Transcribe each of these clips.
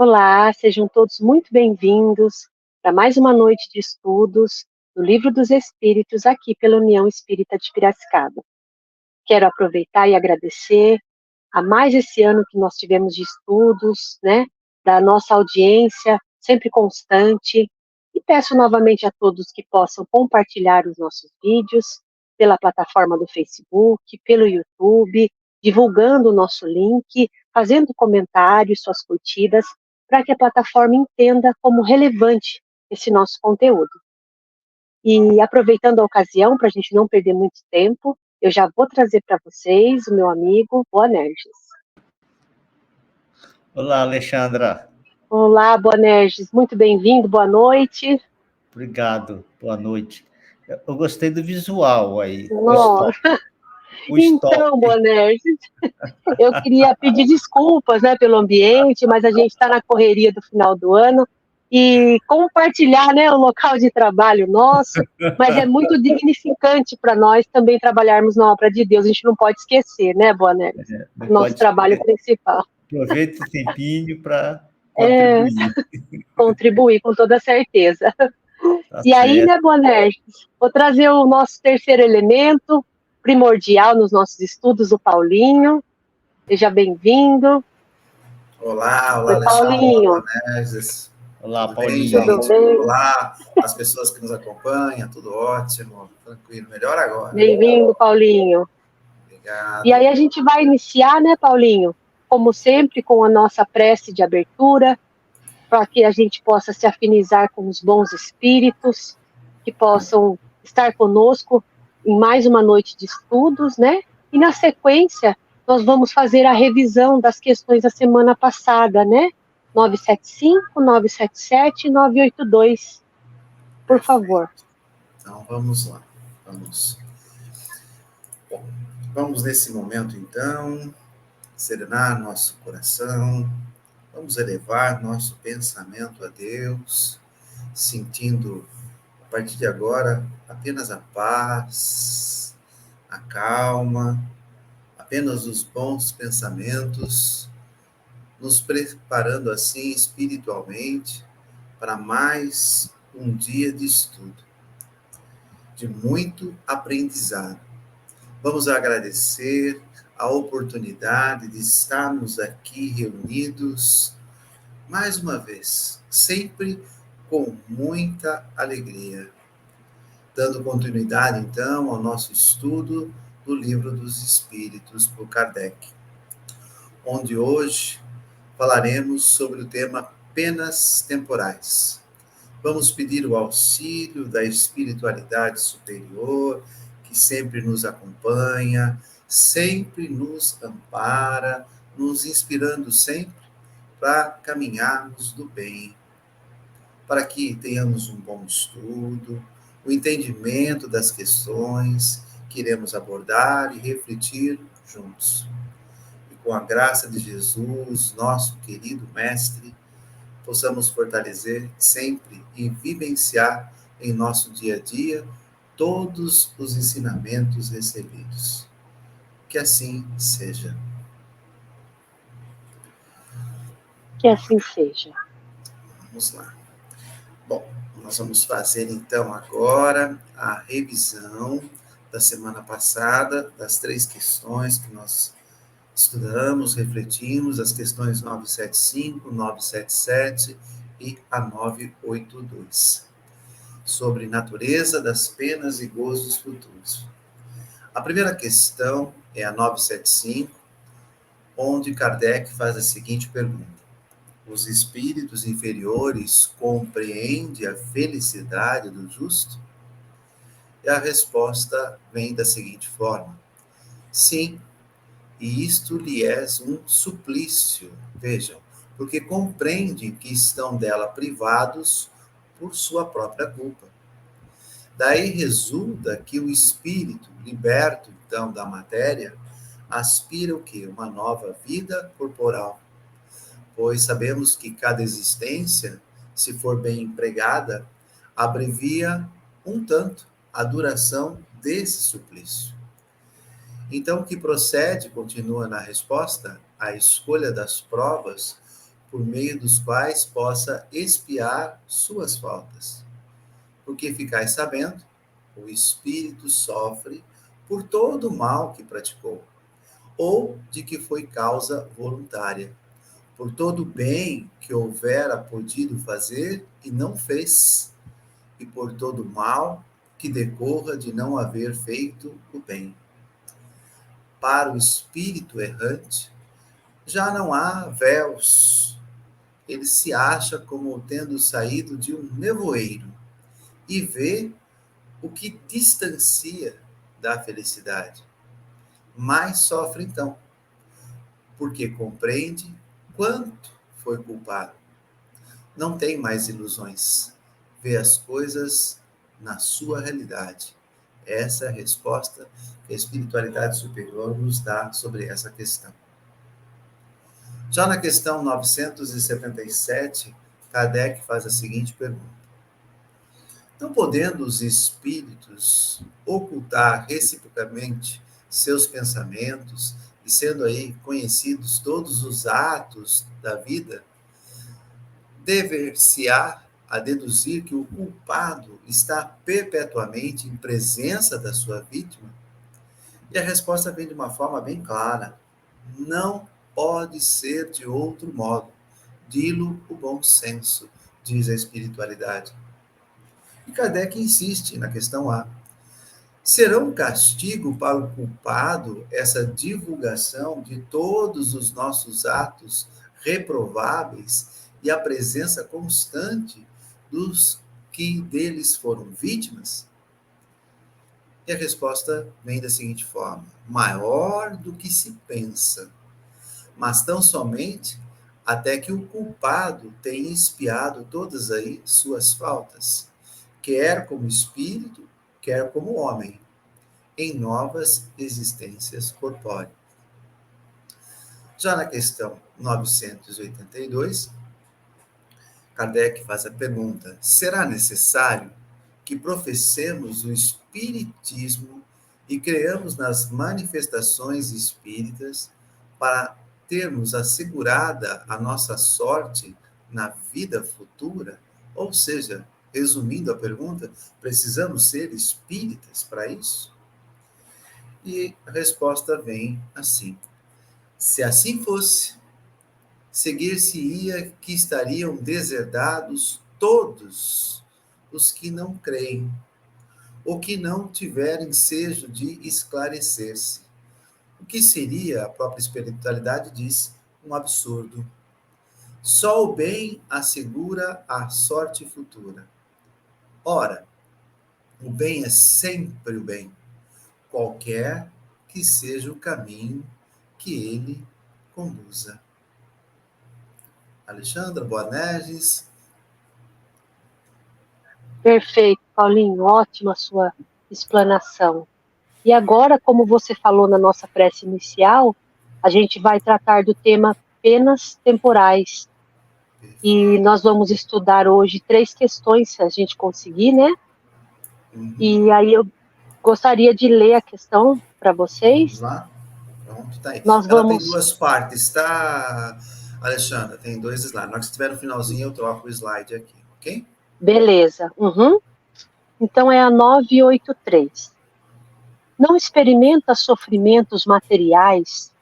Olá, sejam todos muito bem-vindos para mais uma noite de estudos do Livro dos Espíritos aqui pela União Espírita de Piracicaba. Quero aproveitar e agradecer a mais esse ano que nós tivemos de estudos, né, da nossa audiência sempre constante, e peço novamente a todos que possam compartilhar os nossos vídeos pela plataforma do Facebook, pelo YouTube, divulgando o nosso link, fazendo comentários, suas curtidas, para que a plataforma entenda como relevante esse nosso conteúdo. E aproveitando a ocasião, para a gente não perder muito tempo, eu já vou trazer para vocês o meu amigo Boanerges. Olá, Alexandra. Olá, Boanerges, muito bem-vindo, boa noite. Obrigado, boa noite. Eu gostei do visual aí, Nossa. o stop. Então, Boanerges, eu queria pedir desculpas, né, pelo ambiente, mas a gente está na correria do final do ano e compartilhar, né, o local de trabalho nosso, mas é muito dignificante para nós também trabalharmos na obra de Deus. A gente não pode esquecer, né, Boanerges? Nosso trabalho principal. Aproveita o tempinho para contribuir. Contribuir com toda certeza. Tá E aí, certo. né, Boanerges, vou trazer o nosso terceiro elemento, primordial nos nossos estudos, o Paulinho. Seja bem-vindo. Olá, Oi, Alexandre, Paulinho. olá, Boanerges. Olá, Tudo Paulinho. bem, gente? Tudo bem? Olá, as pessoas que nos acompanham, tudo ótimo, tranquilo, melhor agora. Bem-vindo, Paulinho. Obrigado. E aí a gente vai iniciar, né, Paulinho, como sempre, com a nossa prece de abertura, para que a gente possa se afinizar com os bons espíritos, que possam estar conosco em mais uma noite de estudos, né? E na sequência, nós vamos fazer a revisão das questões da semana passada, né? 975, 977 e 982. Por favor. Então, vamos lá. Bom, vamos nesse momento, então, serenar nosso coração, vamos elevar nosso pensamento a Deus, sentindo, a partir de agora, apenas a paz, a calma, apenas os bons pensamentos, nos preparando assim espiritualmente para mais um dia de estudo, de muito aprendizado. Vamos agradecer a oportunidade de estarmos aqui reunidos mais uma vez, sempre com muita alegria, dando continuidade então ao nosso estudo do Livro dos Espíritos por Kardec, onde hoje falaremos sobre o tema penas temporais. Vamos pedir o auxílio da espiritualidade superior, que sempre nos acompanha, sempre nos ampara, nos inspirando sempre para caminharmos do bem, para que tenhamos um bom estudo, o entendimento das questões que iremos abordar e refletir juntos. E com a graça de Jesus, nosso querido Mestre, possamos fortalecer sempre e vivenciar em nosso dia a dia todos os ensinamentos recebidos. Que assim seja. Que assim seja. Vamos lá. Bom, nós vamos fazer então agora a revisão da semana passada, das 3 questões que nós estudamos, refletimos, as questões 975, 977 e a 982, sobre natureza das penas e gozos futuros. A primeira questão é a 975, onde Kardec faz a seguinte pergunta: os espíritos inferiores compreendem a felicidade do justo? E a resposta vem da seguinte forma: sim, e isto lhe é um suplício, vejam, porque compreendem que estão dela privados por sua própria culpa. Daí resulta que o espírito, liberto então da matéria, aspira o quê? Uma nova vida corporal. Pois sabemos que cada existência, se for bem empregada, abrevia um tanto a duração desse suplício. Então, o que procede, continua na resposta, a escolha das provas, por meio dos quais possa expiar suas faltas. Porque ficais sabendo, o espírito sofre por todo o mal que praticou, ou de que foi causa voluntária, por todo o bem que houvera podido fazer e não fez, e por todo o mal que decorra de não haver feito o bem. Para o espírito errante, já não há véus. Ele se acha como tendo saído de um nevoeiro e vê o que distancia da felicidade. Mas sofre então, porque compreende quanto foi culpado. Não tem mais ilusões. Vê as coisas na sua realidade. Essa é a resposta que a espiritualidade superior nos dá sobre essa questão. Já na questão 977, Kardec faz a seguinte pergunta: não podendo os espíritos ocultar reciprocamente seus pensamentos e sendo aí conhecidos todos os atos da vida, dever-se-á a deduzir que o culpado está perpetuamente em presença da sua vítima? E a resposta vem de uma forma bem clara: não pode ser de outro modo. Dilo o bom senso, diz a espiritualidade. E Kardec insiste na questão A. Será um castigo para o culpado essa divulgação de todos os nossos atos reprováveis e a presença constante dos que deles foram vítimas? E a resposta vem da seguinte forma: maior do que se pensa, mas tão somente até que o culpado tenha expiado todas aí suas faltas, quer como espírito, quer como homem, em novas existências corpóreas. Já na questão 982, Kardec faz a pergunta: será necessário que professemos o espiritismo e creamos nas manifestações espíritas para termos assegurada a nossa sorte na vida futura? Ou seja, resumindo a pergunta, precisamos ser espíritas para isso? E a resposta vem assim: se assim fosse, seguir-se-ia que estariam deserdados todos os que não creem, ou que não tiverem ensejo de esclarecer-se. O que seria, a própria espiritualidade diz, um absurdo. Só o bem assegura a sorte futura. Ora, o bem é sempre o bem, qualquer que seja o caminho que ele conduza. Alexandra Boanerges. Perfeito, Paulinho, ótima a sua explanação. E agora, como você falou na nossa prece inicial, a gente vai tratar do tema penas temporais. E nós vamos estudar hoje 3 questões, se a gente conseguir, né? E aí eu gostaria de ler a questão para vocês. Vamos lá? Pronto, tá aí. Nós Ela vamos... tem 2 partes, tá, Alexandra? Tem 2 slides. Na hora que estiver no finalzinho, eu troco o slide aqui, ok? Beleza. Uhum. Então é a 983. Não experimenta sofrimentos materiais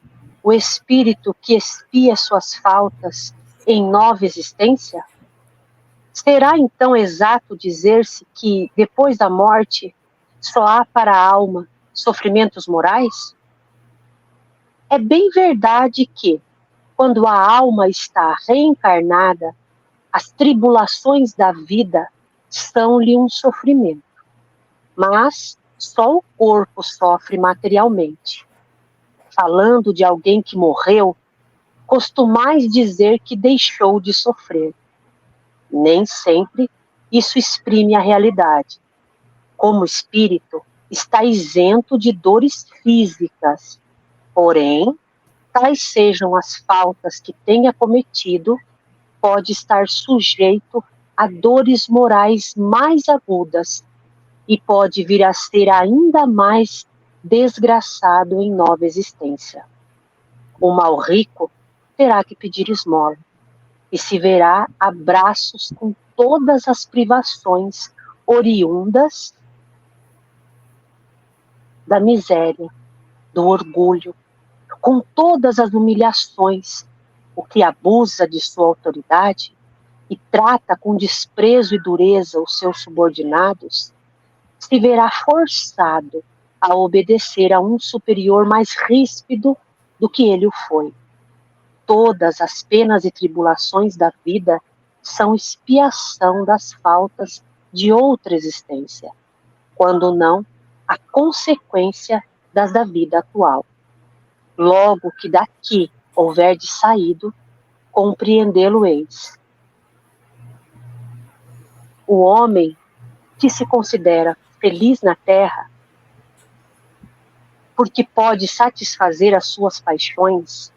o espírito que expia suas faltas em nova existência? Será então exato dizer-se que, depois da morte, só há para a alma sofrimentos morais? É bem verdade que, quando a alma está reencarnada, as tribulações da vida são-lhe um sofrimento. Mas só o corpo sofre materialmente. Falando de alguém que morreu, costumais dizer que deixou de sofrer. Nem sempre isso exprime a realidade. Como espírito, está isento de dores físicas, porém, tais sejam as faltas que tenha cometido, pode estar sujeito a dores morais mais agudas e pode vir a ser ainda mais desgraçado em nova existência. O mal rico terá que pedir esmola. e se verá a braços com todas as privações oriundas da miséria, do orgulho, com todas as humilhações, o que abusa de sua autoridade e trata com desprezo e dureza os seus subordinados, se verá forçado a obedecer a um superior mais ríspido do que ele o foi. Todas as penas e tribulações da vida são expiação das faltas de outra existência, quando não a consequência das da vida atual. Logo que daqui houver de saído, compreendê-lo-eis. O homem que se considera feliz na terra, porque pode satisfazer as suas paixões,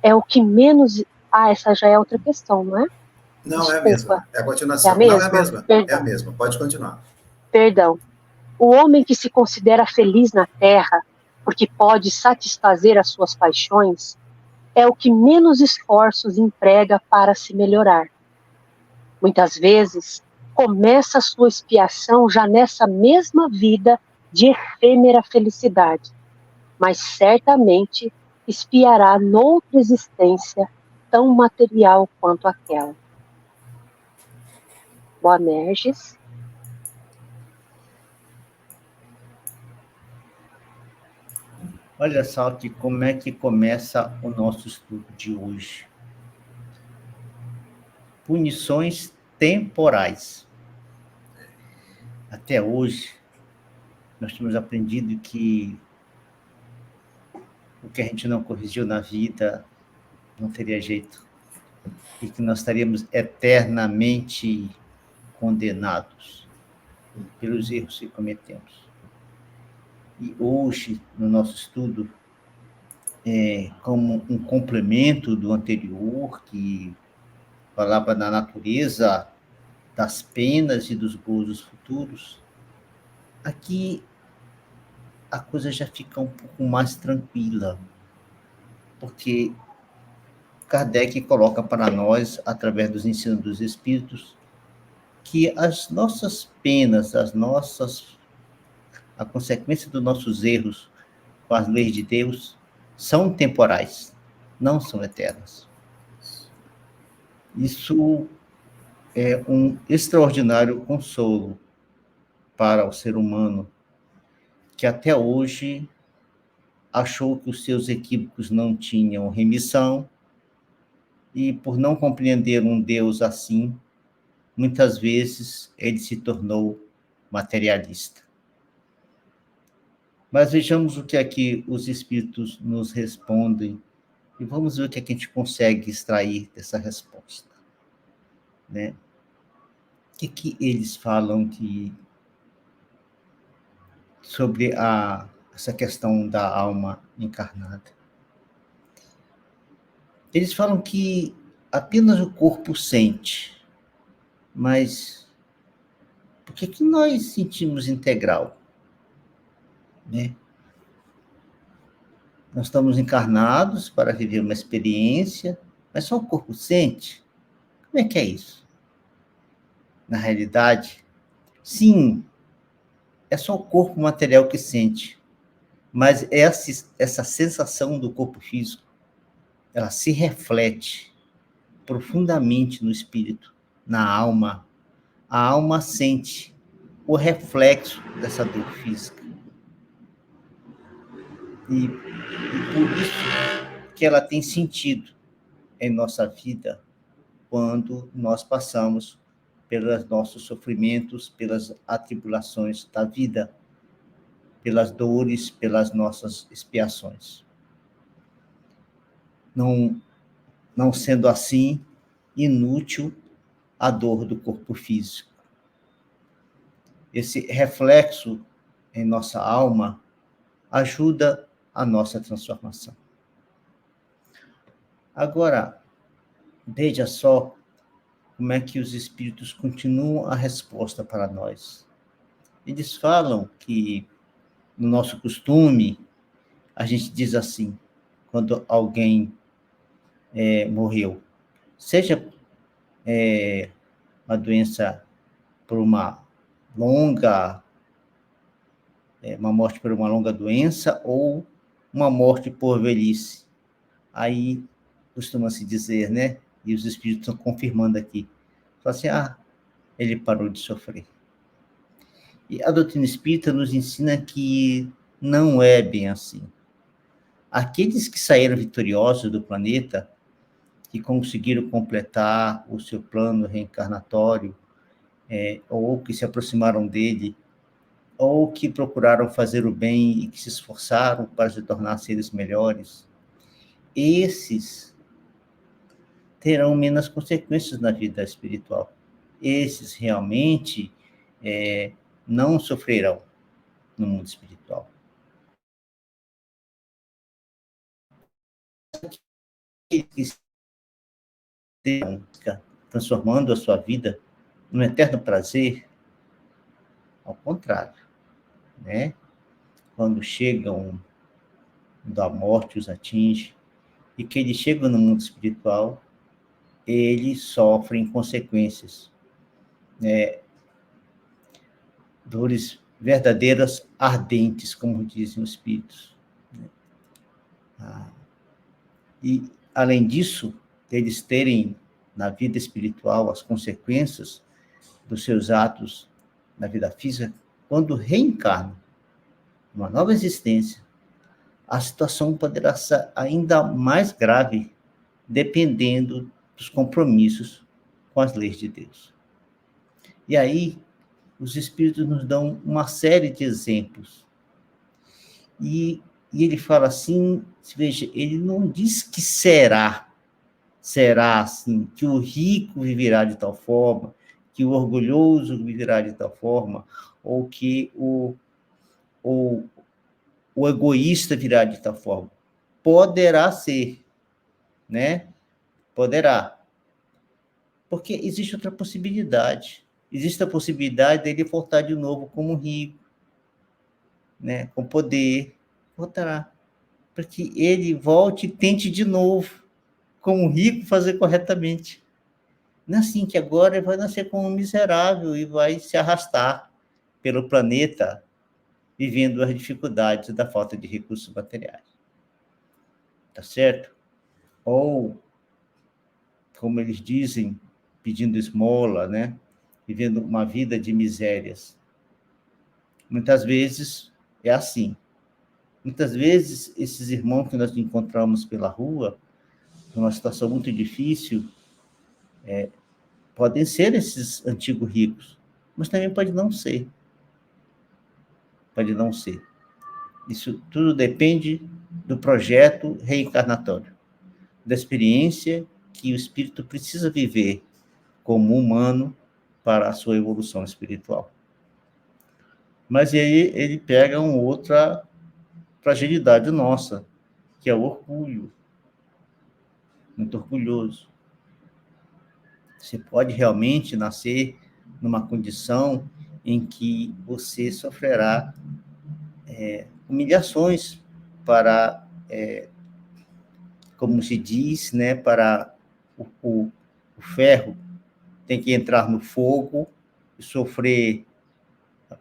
é o que menos... essa já é outra questão, não é? Não, Desculpa. é a mesma. É a continuação. É a mesma? Não, é a mesma. Perdão. É a mesma. Pode continuar. Perdão. O homem que se considera feliz na terra, porque pode satisfazer as suas paixões, é o que menos esforços emprega para se melhorar. Muitas vezes, começa a sua expiação já nessa mesma vida de efêmera felicidade, mas certamente expiará noutra existência tão material quanto aquela. Boanerges. Olha só que como é que começa o nosso estudo de hoje. Punições temporais. Até hoje, nós temos aprendido que o que a gente não corrigiu na vida não teria jeito. E que nós estaríamos eternamente condenados pelos erros que cometemos. E hoje, no nosso estudo, como um complemento do anterior, que falava da natureza das penas e dos gozos futuros, aqui a coisa já fica um pouco mais tranquila, porque Kardec coloca para nós, através dos ensinos dos Espíritos, que as nossas penas, a consequência dos nossos erros com as leis de Deus são temporais, não são eternas. Isso é um extraordinário consolo para o ser humano, que até hoje achou que os seus equívocos não tinham remissão e, por não compreender um Deus assim, muitas vezes ele se tornou materialista. Mas vejamos o que aqui os Espíritos nos respondem e vamos ver o que a gente consegue extrair dessa resposta. Né? O que eles falam sobre essa questão da alma encarnada? Eles falam que apenas o corpo sente, mas por que nós sentimos integral? Né? Nós estamos encarnados para viver uma experiência, mas só o corpo sente? Como é que é isso? Na realidade, sim, é só o corpo material que sente, mas essa sensação do corpo físico, ela se reflete profundamente no espírito, na alma. A alma sente o reflexo dessa dor física. E por isso que ela tem sentido em nossa vida quando nós passamos pelos nossos sofrimentos, pelas atribulações da vida, pelas dores, pelas nossas expiações. Não sendo assim, inútil a dor do corpo físico. Esse reflexo em nossa alma ajuda a nossa transformação. Agora, veja só como é que os Espíritos continuam a resposta para nós. Eles falam que, no nosso costume, a gente diz assim, quando alguém morreu, seja uma doença por uma morte por uma longa doença ou uma morte por velhice. Aí costuma-se dizer, né? E os espíritos estão confirmando aqui. Fala assim, ele parou de sofrer. E a doutrina espírita nos ensina que não é bem assim. Aqueles que saíram vitoriosos do planeta, que conseguiram completar o seu plano reencarnatório, ou que se aproximaram dele, ou que procuraram fazer o bem e que se esforçaram para se tornar seres melhores, esses terão menos consequências na vida espiritual. Esses realmente não sofrerão no mundo espiritual. Eles estão transformando a sua vida num eterno prazer, ao contrário, né? Quando chegam da morte os atinge, e que eles chegam no mundo espiritual, eles sofrem consequências, dores verdadeiras, ardentes, como dizem os espíritos. E, além disso, eles terem na vida espiritual as consequências dos seus atos na vida física, quando reencarnam numa nova existência, a situação poderá ser ainda mais grave, dependendo dos compromissos com as leis de Deus. E aí, os Espíritos nos dão uma série de exemplos. E ele fala assim, veja, ele não diz que será assim, que o rico viverá de tal forma, que o orgulhoso viverá de tal forma, ou que o egoísta virá de tal forma. Poderá ser, né? Poderá. Porque existe outra possibilidade. Existe a possibilidade dele voltar de novo como rico, né? Com poder. Voltará. Para que ele volte e tente de novo, como rico, fazer corretamente. Não é assim que agora ele vai nascer como um miserável e vai se arrastar pelo planeta, vivendo as dificuldades da falta de recursos materiais. Tá certo? Ou, como eles dizem, pedindo esmola, né? Vivendo uma vida de misérias. Muitas vezes é assim. Muitas vezes, esses irmãos que nós encontramos pela rua, numa situação muito difícil, podem ser esses antigos ricos, mas também pode não ser. Pode não ser. Isso tudo depende do projeto reencarnatório, da experiência que o espírito precisa viver como humano para a sua evolução espiritual. Mas aí ele pega uma outra fragilidade nossa, que é o orgulho. Muito orgulhoso. Você pode realmente nascer numa condição em que você sofrerá humilhações para, como se diz, né, para o ferro tem que entrar no fogo e sofrer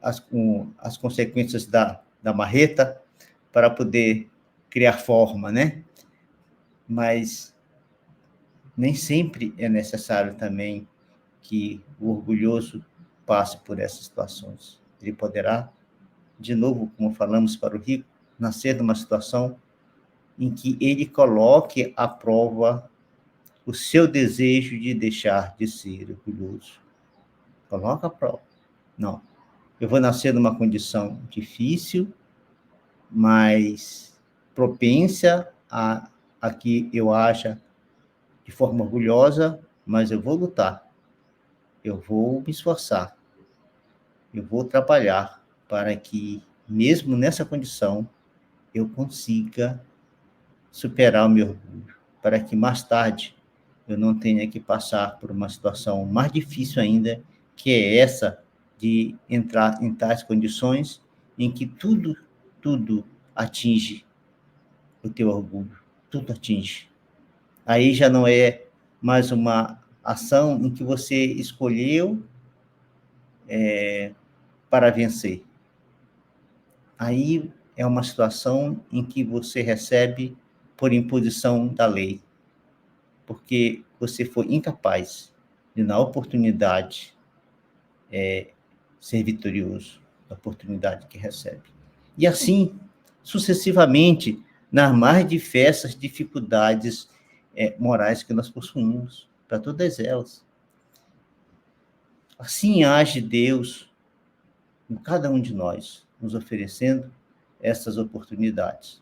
as consequências da marreta para poder criar forma, né? Mas nem sempre é necessário também que o orgulhoso passe por essas situações. Ele poderá, de novo, como falamos para o rico, nascer numa situação em que ele coloque à prova o seu desejo de deixar de ser orgulhoso. Coloca à prova. Não. Eu vou nascer numa condição difícil, mas propensa a que eu haja de forma orgulhosa, mas eu vou lutar. Eu vou me esforçar. Eu vou trabalhar para que, mesmo nessa condição, eu consiga superar o meu orgulho, para que mais tarde eu não tenha que passar por uma situação mais difícil ainda, que é essa de entrar em tais condições em que tudo atinge o teu orgulho, tudo atinge. Aí já não é mais uma ação em que você escolheu para vencer. Aí é uma situação em que você recebe por imposição da lei, porque você foi incapaz de, na oportunidade, ser vitorioso, na oportunidade que recebe. E assim, sucessivamente, nas mais diversas dificuldades morais que nós possuímos, para todas elas. Assim age Deus com cada um de nós, nos oferecendo essas oportunidades,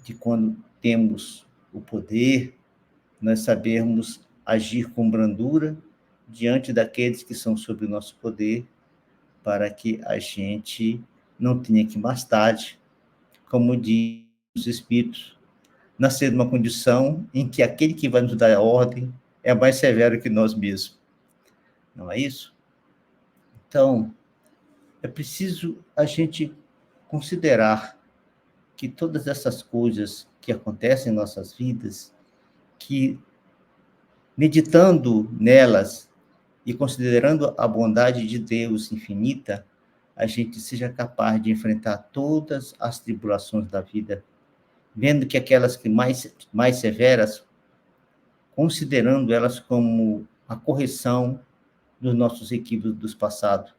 de quando temos o poder, nós sabermos agir com brandura diante daqueles que são sob o nosso poder, para que a gente não tenha que mais tarde, como diz os Espíritos, nascer numa condição em que aquele que vai nos dar a ordem é mais severo que nós mesmos. Não é isso? Então, é preciso a gente considerar que todas essas coisas que acontecem em nossas vidas, que meditando nelas e considerando a bondade de Deus infinita, a gente seja capaz de enfrentar todas as tribulações da vida, vendo que aquelas que mais severas, considerando elas como a correção dos nossos equívocos do passado,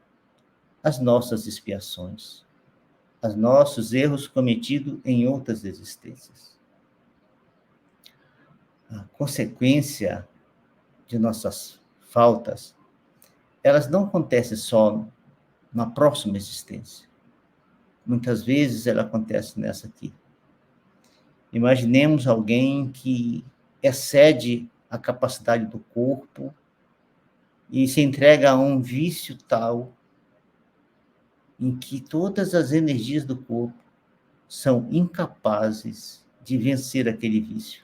as nossas expiações, os nossos erros cometidos em outras existências. A consequência de nossas faltas, elas não acontecem só na próxima existência. Muitas vezes ela acontece nessa aqui. Imaginemos alguém que excede a capacidade do corpo e se entrega a um vício tal em que todas as energias do corpo são incapazes de vencer aquele vício.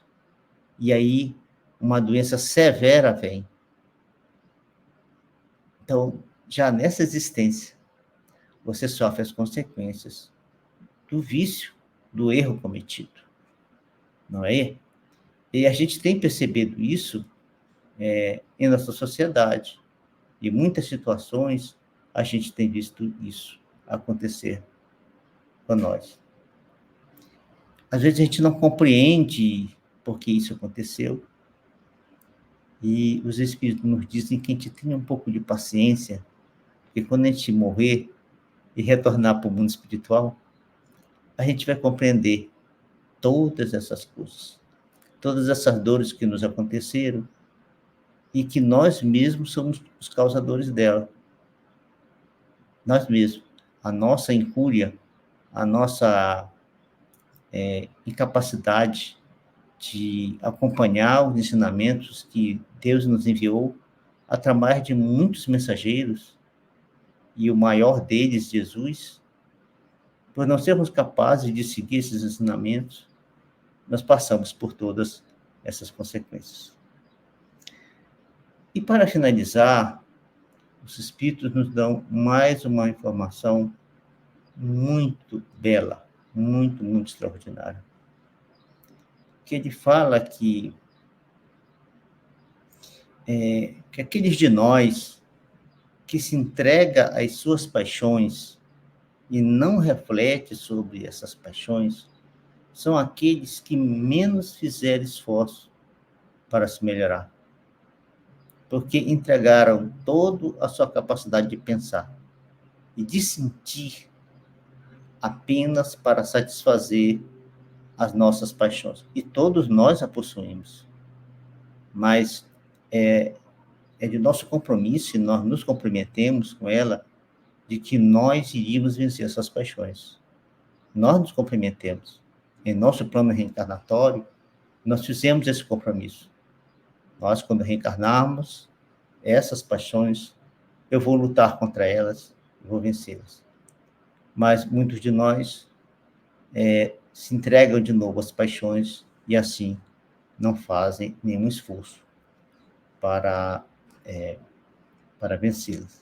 E aí uma doença severa vem. Então, já nessa existência, você sofre as consequências do vício, do erro cometido. Não é? E a gente tem percebido isso em nossa sociedade. Em muitas situações, a gente tem visto isso acontecer com nós. Às vezes a gente não compreende por que isso aconteceu, e os Espíritos nos dizem que a gente tenha um pouco de paciência, porque quando a gente morrer e retornar para o mundo espiritual, a gente vai compreender todas essas coisas, todas essas dores que nos aconteceram, e que nós mesmos somos os causadores dela. Nós mesmos. A nossa incúria, a nossa incapacidade de acompanhar os ensinamentos que Deus nos enviou através de muitos mensageiros, e o maior deles, Jesus, por não sermos capazes de seguir esses ensinamentos, nós passamos por todas essas consequências. E para finalizar, os Espíritos nos dão mais uma informação muito bela, muito, muito extraordinária. Que ele fala que aqueles de nós que se entrega às suas paixões e não reflete sobre essas paixões, são aqueles que menos fizeram esforço para se melhorar, porque entregaram toda a sua capacidade de pensar e de sentir apenas para satisfazer as nossas paixões. E todos nós a possuímos. Mas é de nosso compromisso, e nós nos comprometemos com ela, de que nós iríamos vencer essas paixões. Nós nos comprometemos. Em nosso plano reencarnatório, nós fizemos esse compromisso. Nós, quando reencarnarmos, essas paixões, eu vou lutar contra elas, eu vou vencê-las. Mas muitos de nós se entregam de novo às paixões e assim não fazem nenhum esforço para vencê-las.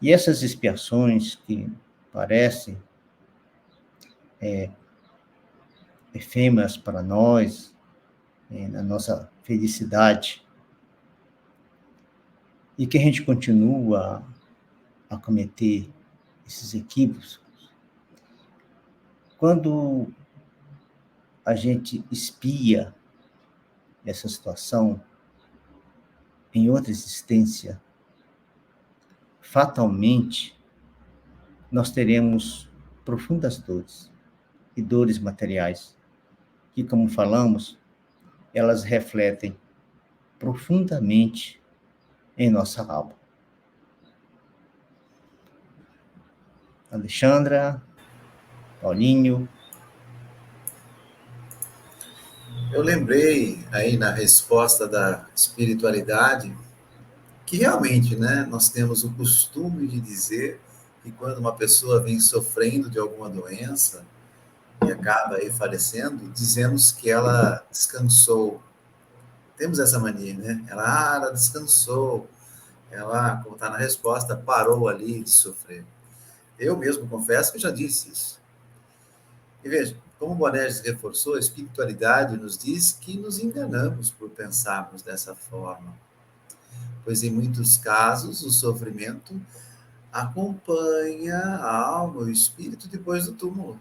E essas expiações que parecem efêmeras para nós, na nossa felicidade, e que a gente continua a cometer esses equívocos, quando a gente espia essa situação em outra existência, fatalmente nós teremos profundas dores, e dores materiais, que, como falamos, elas refletem profundamente em nossa alma. Alexandra, Paulinho. Eu lembrei aí na resposta da espiritualidade que realmente, né, nós temos o costume de dizer que quando uma pessoa vem sofrendo de alguma doença e acaba aí falecendo, dizemos que ela descansou. Temos essa mania, né? Ela descansou, ela, como está na resposta, parou ali de sofrer. Eu mesmo confesso que já disse isso. E veja, como o Bonerges reforçou, a espiritualidade nos diz que nos enganamos por pensarmos dessa forma, pois em muitos casos o sofrimento acompanha a alma, o espírito depois do túmulo,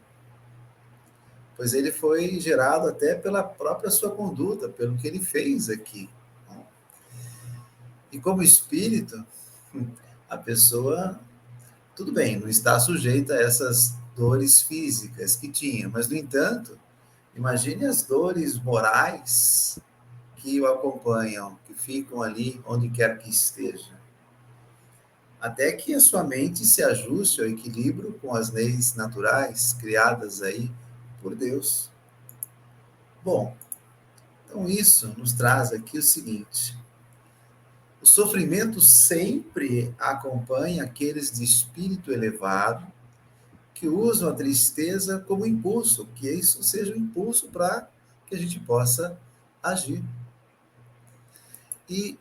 pois ele foi gerado até pela própria sua conduta, pelo que ele fez aqui. E como espírito, a pessoa, tudo bem, não está sujeita a essas dores físicas que tinha, mas, no entanto, imagine as dores morais que o acompanham, que ficam ali onde quer que esteja. Até que a sua mente se ajuste ao equilíbrio com as leis naturais criadas aí por Deus. Bom, então isso nos traz aqui o seguinte: o sofrimento sempre acompanha aqueles de espírito elevado que usam a tristeza como impulso, que isso seja um impulso para que a gente possa agir. E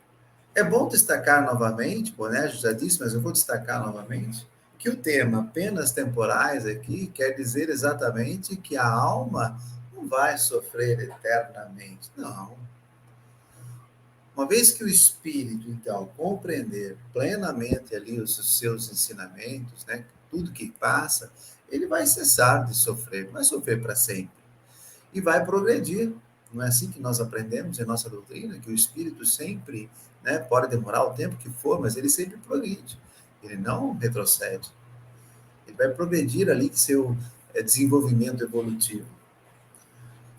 é bom destacar novamente, Bonerges já disse, mas eu vou destacar novamente, que o tema penas temporais aqui quer dizer exatamente que a alma não vai sofrer eternamente, não. Uma vez que o espírito, então, compreender plenamente ali os seus ensinamentos, né, tudo que passa, ele vai cessar de sofrer, não vai sofrer para sempre. E vai progredir. Não é assim que nós aprendemos em nossa doutrina, que o espírito sempre, né, pode demorar o tempo que for, mas ele sempre progride. Ele não retrocede. Ele vai progredir ali com seu desenvolvimento evolutivo.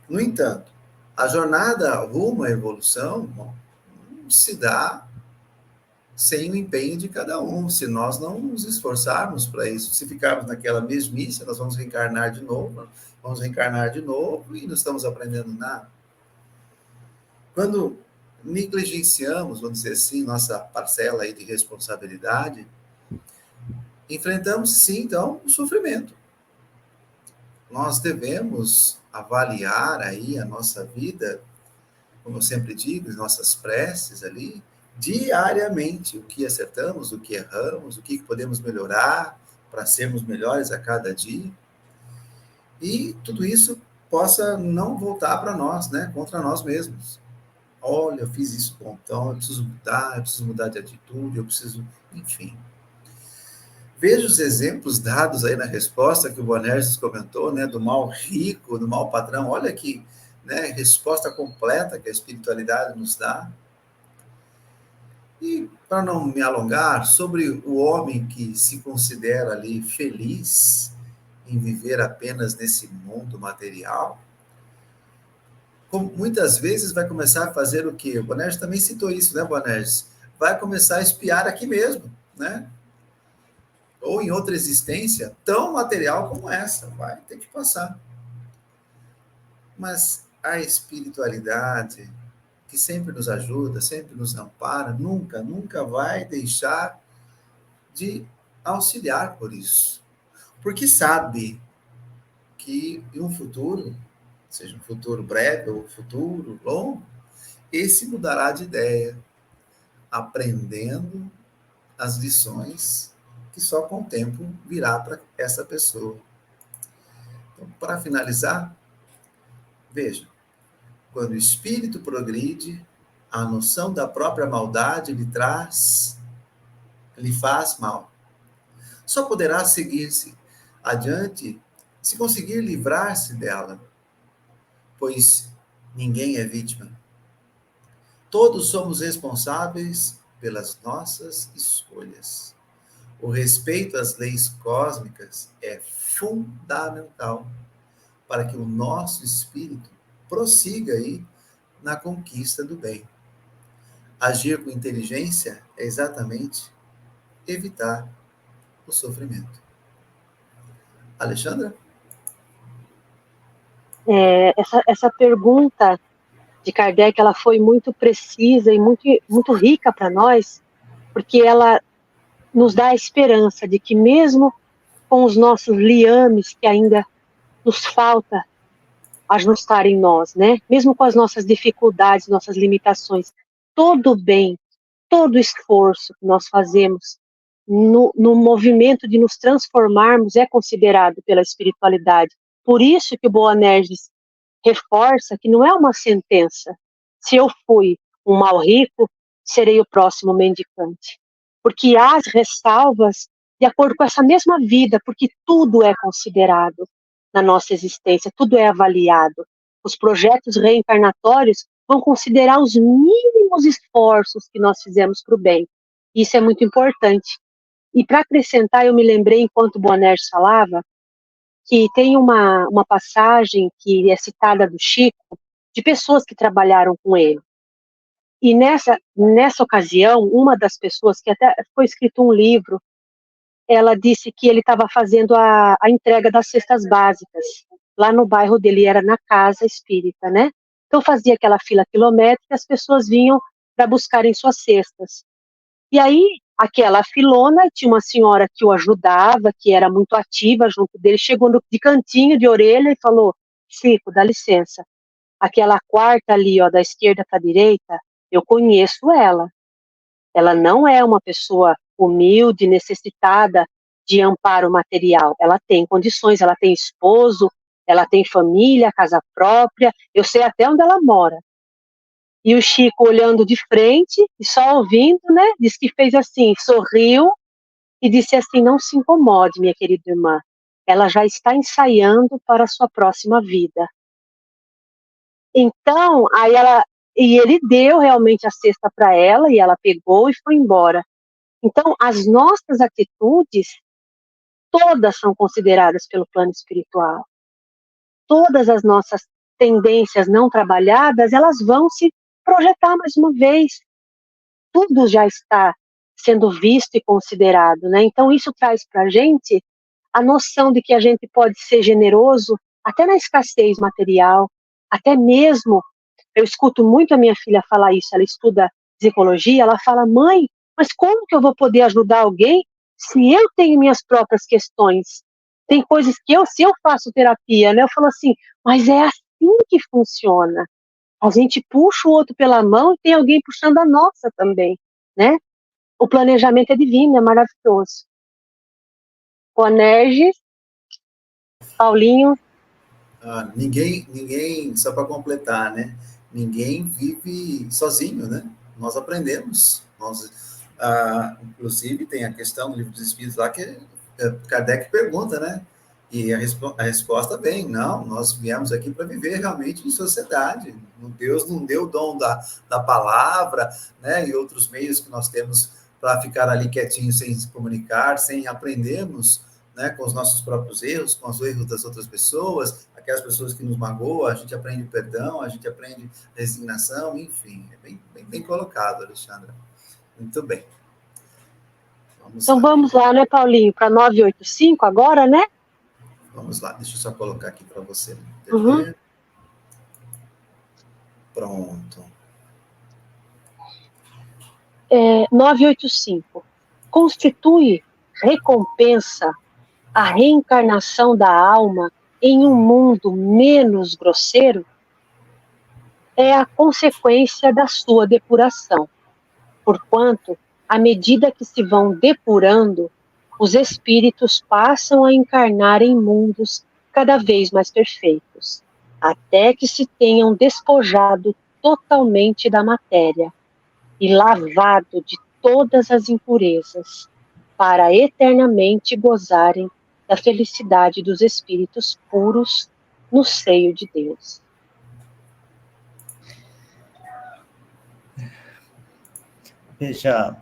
No entanto, a jornada rumo à evolução não se dá sem o empenho de cada um, se nós não nos esforçarmos para isso. Se ficarmos naquela mesmice, nós vamos reencarnar de novo e não estamos aprendendo nada. Quando negligenciamos, vamos dizer assim, nossa parcela aí de responsabilidade, enfrentamos sim, então, o sofrimento. Nós devemos avaliar aí a nossa vida, como eu sempre digo, nossas preces ali, diariamente, o que acertamos, o que erramos, o que podemos melhorar para sermos melhores a cada dia. E tudo isso possa não voltar para nós, né, contra nós mesmos. Olha, eu fiz isso bom, então eu preciso mudar de atitude, eu preciso, enfim. Veja os exemplos dados aí na resposta que o Bonerges comentou, né, do mal rico, do mal patrão. Olha que, né, resposta completa que a espiritualidade nos dá. E, para não me alongar, sobre o homem que se considera ali feliz em viver apenas nesse mundo material, como muitas vezes vai começar a fazer o quê? O Bonerges também citou isso, né, Bonerges? Vai começar a espiar aqui mesmo, né? Ou em outra existência tão material como essa, vai ter que passar. Mas a espiritualidade, que sempre nos ajuda, sempre nos ampara, nunca vai deixar de auxiliar por isso. Porque sabe que em um futuro, seja um futuro breve ou um futuro longo, esse mudará de ideia, aprendendo as lições que só com o tempo virá para essa pessoa. Então, para finalizar, veja, quando o espírito progride, a noção da própria maldade lhe faz mal. Só poderá seguir-se adiante se conseguir livrar-se dela, pois ninguém é vítima. Todos somos responsáveis pelas nossas escolhas. O respeito às leis cósmicas é fundamental para que o nosso espírito prossiga aí na conquista do bem. Agir com inteligência é exatamente evitar o sofrimento. Alexandra? Essa pergunta de Kardec, ela foi muito precisa e muito rica para nós, porque ela nos dá a esperança de que mesmo com os nossos liames que ainda nos falta ajustar em nós, né? Mesmo com as nossas dificuldades, nossas limitações, todo bem, todo esforço que nós fazemos no movimento de nos transformarmos é considerado pela espiritualidade. Por isso que o Boanerges reforça que não é uma sentença. Se eu fui um mal rico, serei o próximo mendicante. Porque há as ressalvas de acordo com essa mesma vida, porque tudo é considerado na nossa existência, tudo é avaliado. Os projetos reencarnatórios vão considerar os mínimos esforços que nós fizemos para o bem. Isso é muito importante. E para acrescentar, eu me lembrei, enquanto o Boanerges falava, que tem uma passagem que é citada do Chico, de pessoas que trabalharam com ele. E nessa ocasião, uma das pessoas, que até foi escrito um livro, ela disse que ele estava fazendo a entrega das cestas básicas, lá no bairro dele, era na casa espírita, né? Então fazia aquela fila quilométrica, as pessoas vinham para buscarem suas cestas. E aí, aquela filona, tinha uma senhora que o ajudava, que era muito ativa junto dele, chegou de cantinho de orelha e falou: Chico, dá licença, aquela quarta ali, ó, da esquerda para a direita, eu conheço ela. Ela não é uma pessoa humilde, necessitada de amparo material. Ela tem condições, ela tem esposo, ela tem família, casa própria, eu sei até onde ela mora. E o Chico olhando de frente e só ouvindo, né? Diz que fez assim, sorriu e disse assim: não se incomode, minha querida irmã. Ela já está ensaiando para a sua próxima vida. Então, e ele deu realmente a cesta para ela e ela pegou e foi embora. Então, as nossas atitudes, todas são consideradas pelo plano espiritual. Todas as nossas tendências não trabalhadas, elas vão se projetar mais uma vez. Tudo já está sendo visto e considerado, né? Então isso traz para a gente a noção de que a gente pode ser generoso até na escassez material, até mesmo, eu escuto muito a minha filha falar isso, ela estuda psicologia, ela fala: mãe, mas como que eu vou poder ajudar alguém se eu tenho minhas próprias questões? Tem coisas que se eu faço terapia, né, eu falo assim, mas é assim que funciona. A gente puxa o outro pela mão e tem alguém puxando a nossa também, né? O planejamento é divino, é maravilhoso. Boanerges, Paulinho. Ninguém, só para completar, né? Ninguém vive sozinho, né? Nós aprendemos. Inclusive, tem a questão do Livro dos Espíritos lá que Kardec pergunta, né? E a resposta vem: não, nós viemos aqui para viver realmente em sociedade. Deus não deu o dom da palavra, né? E outros meios que nós temos para ficar ali quietinho, sem se comunicar, sem aprendermos, né, com os nossos próprios erros, com os erros das outras pessoas, aquelas pessoas que nos magoam, a gente aprende perdão, a gente aprende resignação, enfim. É bem colocado, Alexandra. Muito bem. Vamos lá, né, Paulinho? Para 985 agora, né? Vamos lá, deixa eu só colocar aqui para você. Uhum. Pronto. 985. Constitui recompensa a reencarnação da alma em um mundo menos grosseiro? É a consequência da sua depuração, porquanto, à medida que se vão depurando, os espíritos passam a encarnar em mundos cada vez mais perfeitos, até que se tenham despojado totalmente da matéria e lavado de todas as impurezas, para eternamente gozarem da felicidade dos espíritos puros no seio de Deus. Veja,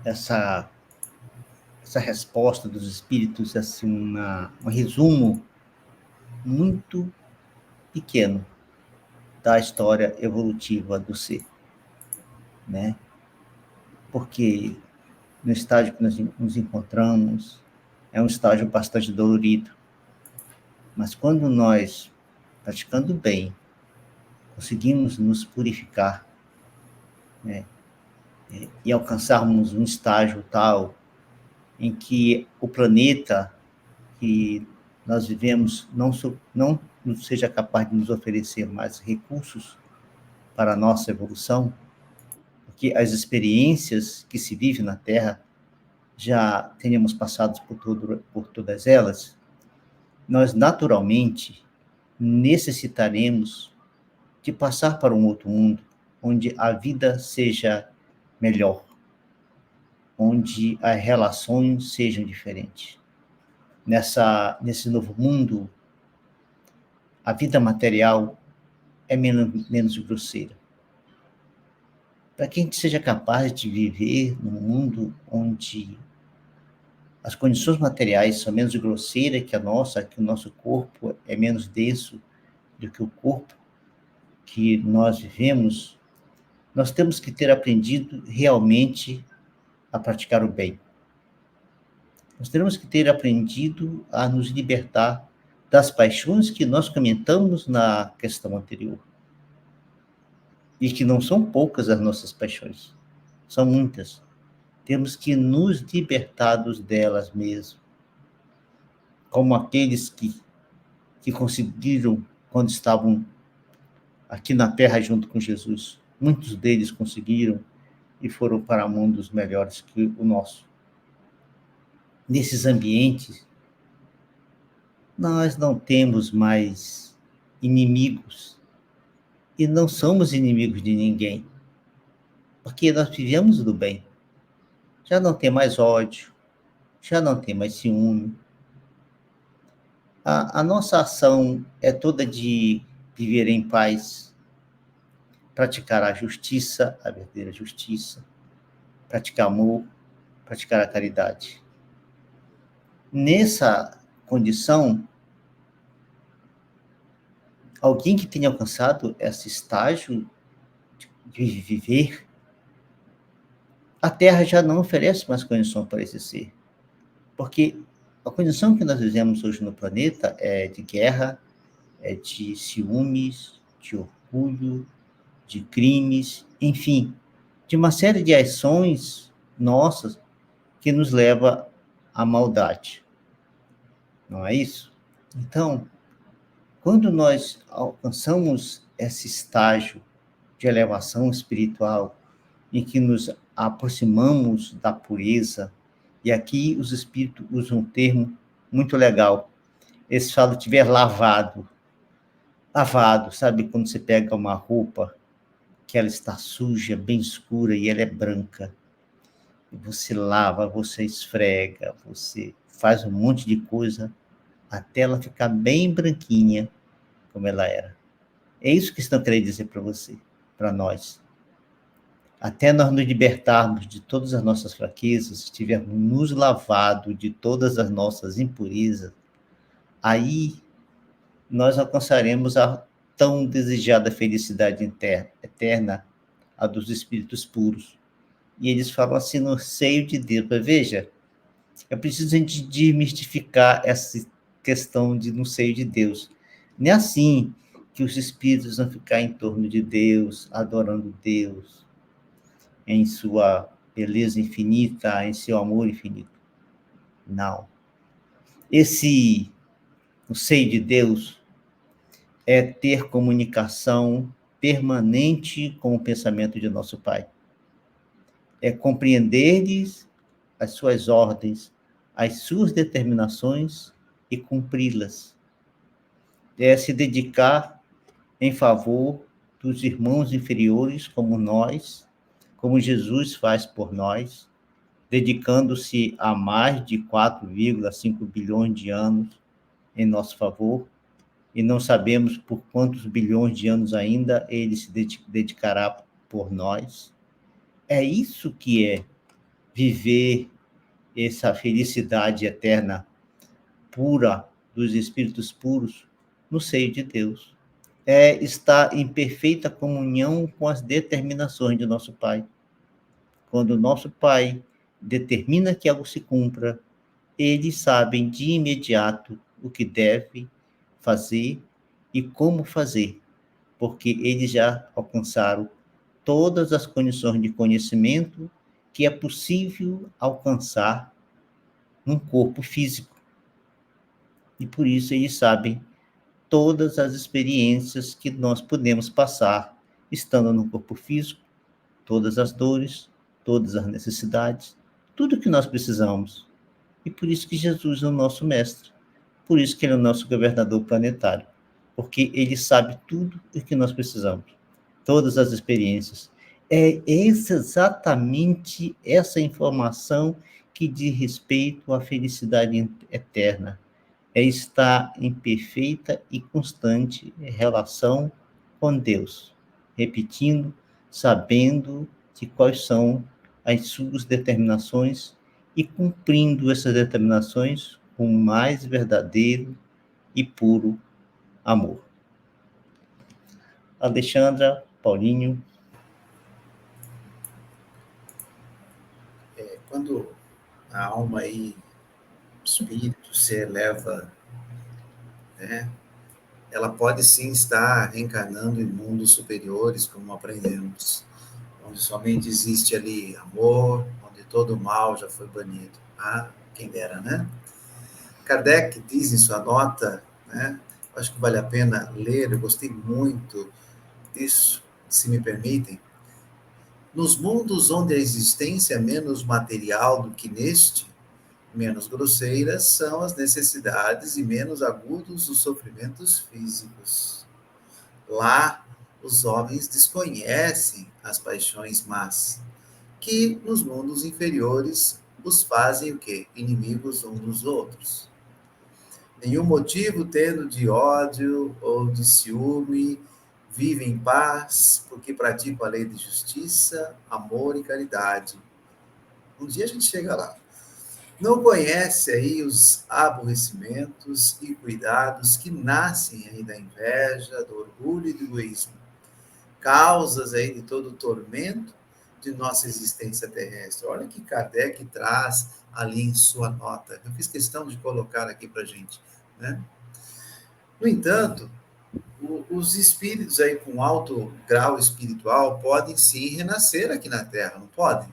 essa resposta dos espíritos é assim, um resumo muito pequeno da história evolutiva do ser, né? Porque no estágio que nós nos encontramos é um estágio bastante dolorido, mas quando nós, praticando bem, conseguimos nos purificar, né, e alcançarmos um estágio tal em que o planeta que nós vivemos não seja capaz de nos oferecer mais recursos para a nossa evolução, porque as experiências que se vivem na Terra já tenhamos passado por todas elas, nós naturalmente necessitaremos de passar para um outro mundo, onde a vida seja melhor, onde as relações sejam diferentes. Nesse novo mundo, a vida material é menos grosseira. Para que a gente seja capaz de viver num mundo onde as condições materiais são menos grosseiras que a nossa, que o nosso corpo é menos denso do que o corpo que nós vivemos, nós temos que ter aprendido realmente a praticar o bem. Nós temos que ter aprendido a nos libertar das paixões que nós comentamos na questão anterior. E que não são poucas as nossas paixões, são muitas. Temos que nos libertar delas mesmo. Como aqueles que conseguiram, quando estavam aqui na Terra junto com Jesus, muitos deles conseguiram e foram para mundos melhores que o nosso. Nesses ambientes, nós não temos mais inimigos e não somos inimigos de ninguém, porque nós vivemos do bem. Já não tem mais ódio, já não tem mais ciúme. A nossa ação é toda de viver em paz, praticar a justiça, a verdadeira justiça, praticar amor, praticar a caridade. Nessa condição, alguém que tenha alcançado esse estágio de viver, a Terra já não oferece mais condição para esse ser. Porque a condição que nós vivemos hoje no planeta é de guerra, é de ciúmes, de orgulho, de crimes, enfim, de uma série de ações nossas que nos leva à maldade. Não é isso? Então, quando nós alcançamos esse estágio de elevação espiritual, em que nos aproximamos da pureza, e aqui os espíritos usam um termo muito legal. Eles falam tiver lavado. Lavado, sabe quando você pega uma roupa que ela está suja, bem escura, e ela é branca. E você lava, você esfrega, você faz um monte de coisa, até ela ficar bem branquinha, como ela era. É isso que estão querendo dizer para você, para nós. Até nós nos libertarmos de todas as nossas fraquezas, tivermos nos lavado de todas as nossas impurezas, aí nós alcançaremos a tão desejada felicidade eterna, a dos espíritos puros. E eles falam assim, no seio de Deus. Mas veja, é preciso a gente desmistificar essa questão de no seio de Deus. Não é assim que os espíritos vão ficar em torno de Deus, adorando Deus, em sua beleza infinita, em seu amor infinito. Não. O seio de Deus é ter comunicação permanente com o pensamento de nosso Pai. É compreender-lhes as suas ordens, as suas determinações e cumpri-las. É se dedicar em favor dos irmãos inferiores como nós, como Jesus faz por nós, dedicando-se a mais de 4,5 bilhões de anos em nosso favor, e não sabemos por quantos bilhões de anos ainda ele se dedicará por nós. É isso que é viver essa felicidade eterna, pura, dos espíritos puros, no seio de Deus. É estar em perfeita comunhão com as determinações de nosso Pai. Quando o nosso Pai determina que algo se cumpra, eles sabem de imediato o que deve fazer e como fazer, porque eles já alcançaram todas as condições de conhecimento que é possível alcançar num corpo físico. E por isso eles sabem todas as experiências que nós podemos passar estando no corpo físico, todas as dores, todas as necessidades, tudo que nós precisamos. E por isso que Jesus é o nosso mestre. Por isso que ele é o nosso governador planetário. Porque ele sabe tudo o que nós precisamos. Todas as experiências. É exatamente essa informação que diz respeito à felicidade eterna. É estar em perfeita e constante relação com Deus. Repetindo, sabendo de quais são as suas determinações e cumprindo essas determinações com o mais verdadeiro e puro amor. Alexandra, Paulinho. Quando a alma aí, o espírito se eleva, né, ela pode sim estar reencarnando em mundos superiores, como aprendemos, onde somente existe ali amor, onde todo o mal já foi banido. Ah, quem dera, né? Kardec diz em sua nota, né, acho que vale a pena ler, eu gostei muito disso, se me permitem. Nos mundos onde a existência é menos material do que neste, menos grosseiras são as necessidades e menos agudos os sofrimentos físicos. Lá, os homens desconhecem as paixões más, que nos mundos inferiores os fazem o quê? Inimigos uns dos outros. Nenhum motivo tendo de ódio ou de ciúme, vivem em paz, porque praticam a lei de justiça, amor e caridade. Um dia a gente chega lá. Não conhece aí os aborrecimentos e cuidados que nascem aí da inveja, do orgulho e do egoísmo. Causas aí de todo o tormento de nossa existência terrestre. Olha que Kardec traz ali em sua nota. Eu fiz questão de colocar aqui para a gente, né? No entanto, os espíritos aí com alto grau espiritual podem sim renascer aqui na Terra, não podem?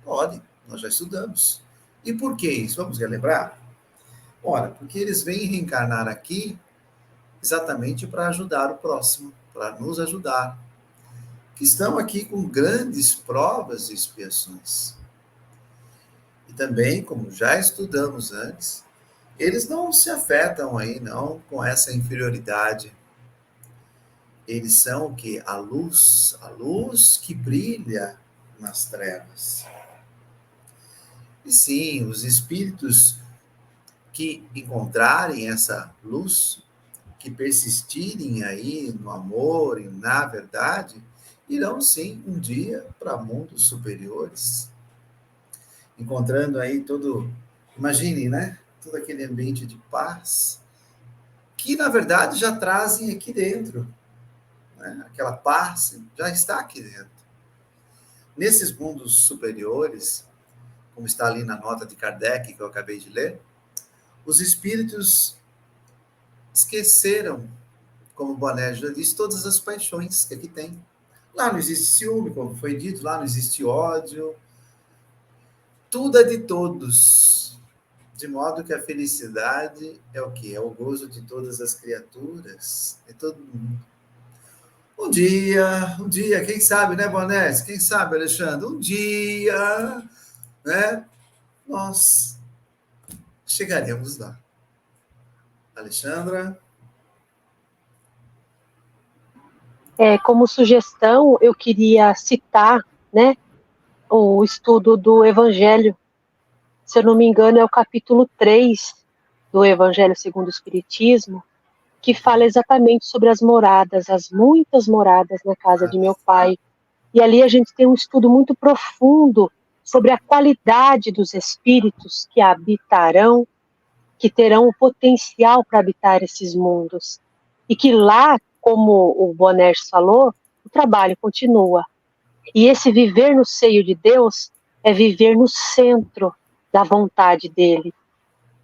Podem, nós já estudamos. E por que isso? Vamos relembrar? Ora, porque eles vêm reencarnar aqui exatamente para ajudar o próximo, para nos ajudar. Que estão aqui com grandes provas e expiações. E também, como já estudamos antes, eles não se afetam aí, não, com essa inferioridade. Eles são o quê? A luz que brilha nas trevas. E sim, os espíritos que encontrarem essa luz, que persistirem aí no amor e na verdade, irão sim um dia para mundos superiores, encontrando aí imagine, né? Todo aquele ambiente de paz, que na verdade já trazem aqui dentro, né? Aquela paz já está aqui dentro. Nesses mundos superiores, como está ali na nota de Kardec que eu acabei de ler, os espíritos esqueceram, como Boné já disse, todas as paixões que aqui tem. Lá não existe ciúme, como foi dito, lá não existe ódio. Tudo é de todos. De modo que a felicidade é o quê? É o gozo de todas as criaturas. É todo mundo. Um dia, quem sabe, né, Bonés? Quem sabe, Alexandre? Um dia, né, nós chegaremos lá. Alexandra? Como sugestão, eu queria citar, né, o estudo do Evangelho. Se eu não me engano, é o capítulo 3 do Evangelho segundo o Espiritismo, que fala exatamente sobre as moradas, as muitas moradas na casa de meu pai. E ali a gente tem um estudo muito profundo sobre a qualidade dos espíritos que habitarão, que terão o potencial para habitar esses mundos. E que lá, como o Bonerges falou, o trabalho continua. E esse viver no seio de Deus é viver no centro da vontade dele.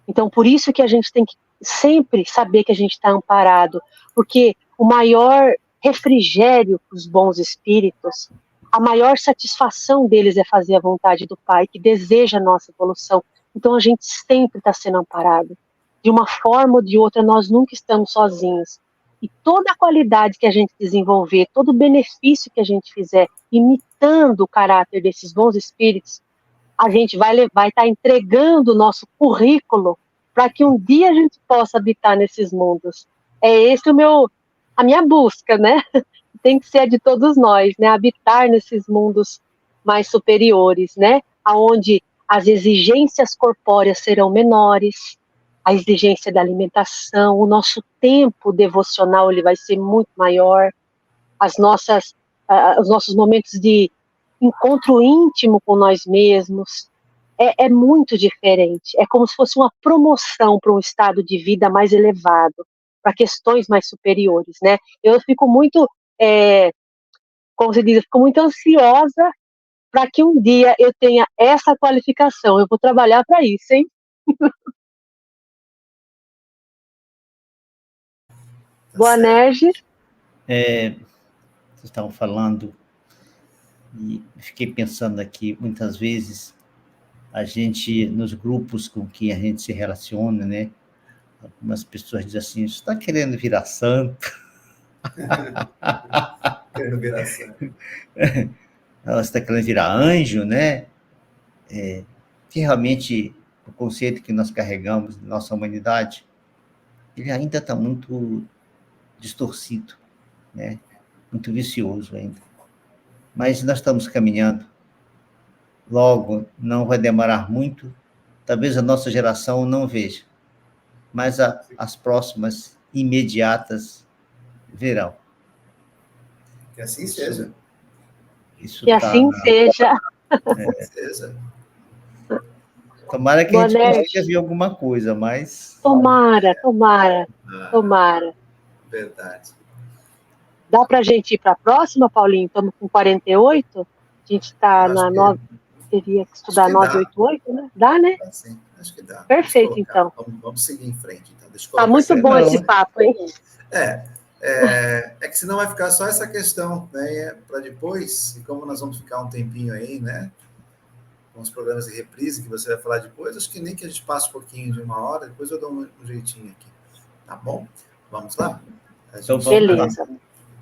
Então, por isso que a gente tem que sempre saber que a gente está amparado, porque o maior refrigério para os bons espíritos, a maior satisfação deles é fazer a vontade do Pai, que deseja a nossa evolução. Então, a gente sempre está sendo amparado. De uma forma ou de outra, nós nunca estamos sozinhos. E toda a qualidade que a gente desenvolver, todo o benefício que a gente fizer, imitando o caráter desses bons espíritos, a gente vai estar entregando o nosso currículo para que um dia a gente possa habitar nesses mundos. É esse a minha busca, né? Tem que ser a de todos nós, né? Habitar nesses mundos mais superiores, né? Aonde as exigências corpóreas serão menores, a exigência da alimentação, o nosso tempo devocional ele vai ser muito maior, os nossos momentos de encontro íntimo com nós mesmos, é muito diferente. É como se fosse uma promoção para um estado de vida mais elevado, para questões mais superiores, né? Eu fico muito, como se diz, eu fico muito ansiosa para que um dia eu tenha essa qualificação. Eu vou trabalhar para isso, hein? Boa, Nerges. Vocês estavam falando, e fiquei pensando aqui, muitas vezes, a gente, nos grupos com que a gente se relaciona, né? Algumas pessoas dizem assim, você está querendo virar santo? Querendo virar santo. Você está querendo virar anjo, né? Que realmente o conceito que nós carregamos da nossa humanidade, ele ainda está muito distorcido, né? Muito vicioso ainda. Mas nós estamos caminhando. Logo, não vai demorar muito. Talvez a nossa geração não veja, mas as próximas imediatas verão. Que assim seja. Isso que assim seja. Seja. Tomara que Boa, a gente Nerges. consiga ver alguma coisa, mas... Tomara. Verdade. Dá para a gente ir para a próxima, Paulinho? Estamos com 48. A gente está na 9. Teria que estudar 988, né? Dá, né? Dá, sim. Acho que dá. Perfeito, então. Vamos seguir em frente. Então. Deixa eu Tá muito bom esse papo, hein? É que senão vai ficar só essa questão, né? Para depois, e como nós vamos ficar um tempinho aí, né? Com os programas de reprise que você vai falar depois, acho que nem que a gente passe um pouquinho de uma hora, depois eu dou um jeitinho aqui. Tá bom? Vamos lá? Então, beleza.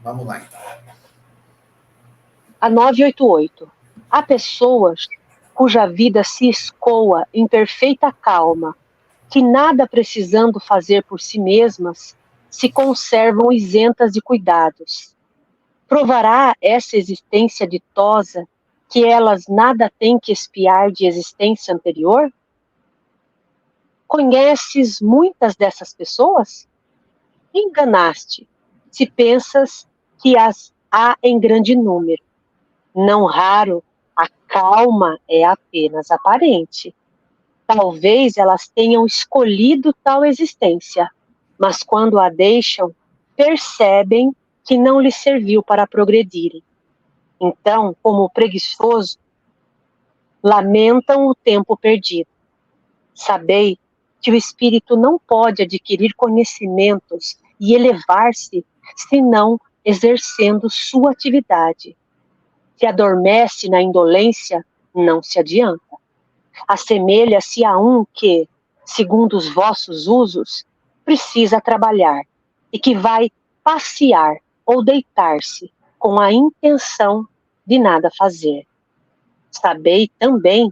Vamos lá, então. A 988. Há pessoas cuja vida se escoa em perfeita calma, que nada precisando fazer por si mesmas, se conservam isentas de cuidados. Provará essa existência ditosa que elas nada têm que espiar de existência anterior? Conheces muitas dessas pessoas? Enganaste, se pensas que as há em grande número. Não raro, a calma é apenas aparente. Talvez elas tenham escolhido tal existência, mas quando a deixam, percebem que não lhes serviu para progredirem. Então, como preguiçoso, lamentam o tempo perdido. Sabei que o espírito não pode adquirir conhecimentos e elevar-se senão exercendo sua atividade. Se adormece na indolência, não se adianta. Assemelha-se a um que, segundo os vossos usos, precisa trabalhar e que vai passear ou deitar-se com a intenção de nada fazer. Sabei também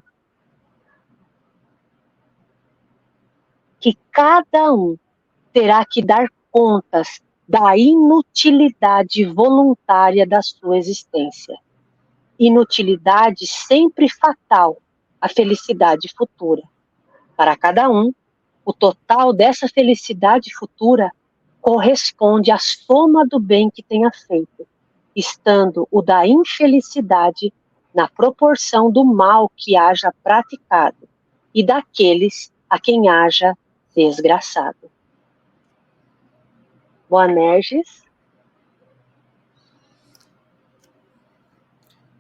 que cada um terá que dar contas da inutilidade voluntária da sua existência. Inutilidade sempre fatal à felicidade futura. Para cada um, o total dessa felicidade futura corresponde à soma do bem que tenha feito, estando o da infelicidade na proporção do mal que haja praticado e daqueles a quem haja desgraçado. Boanerges.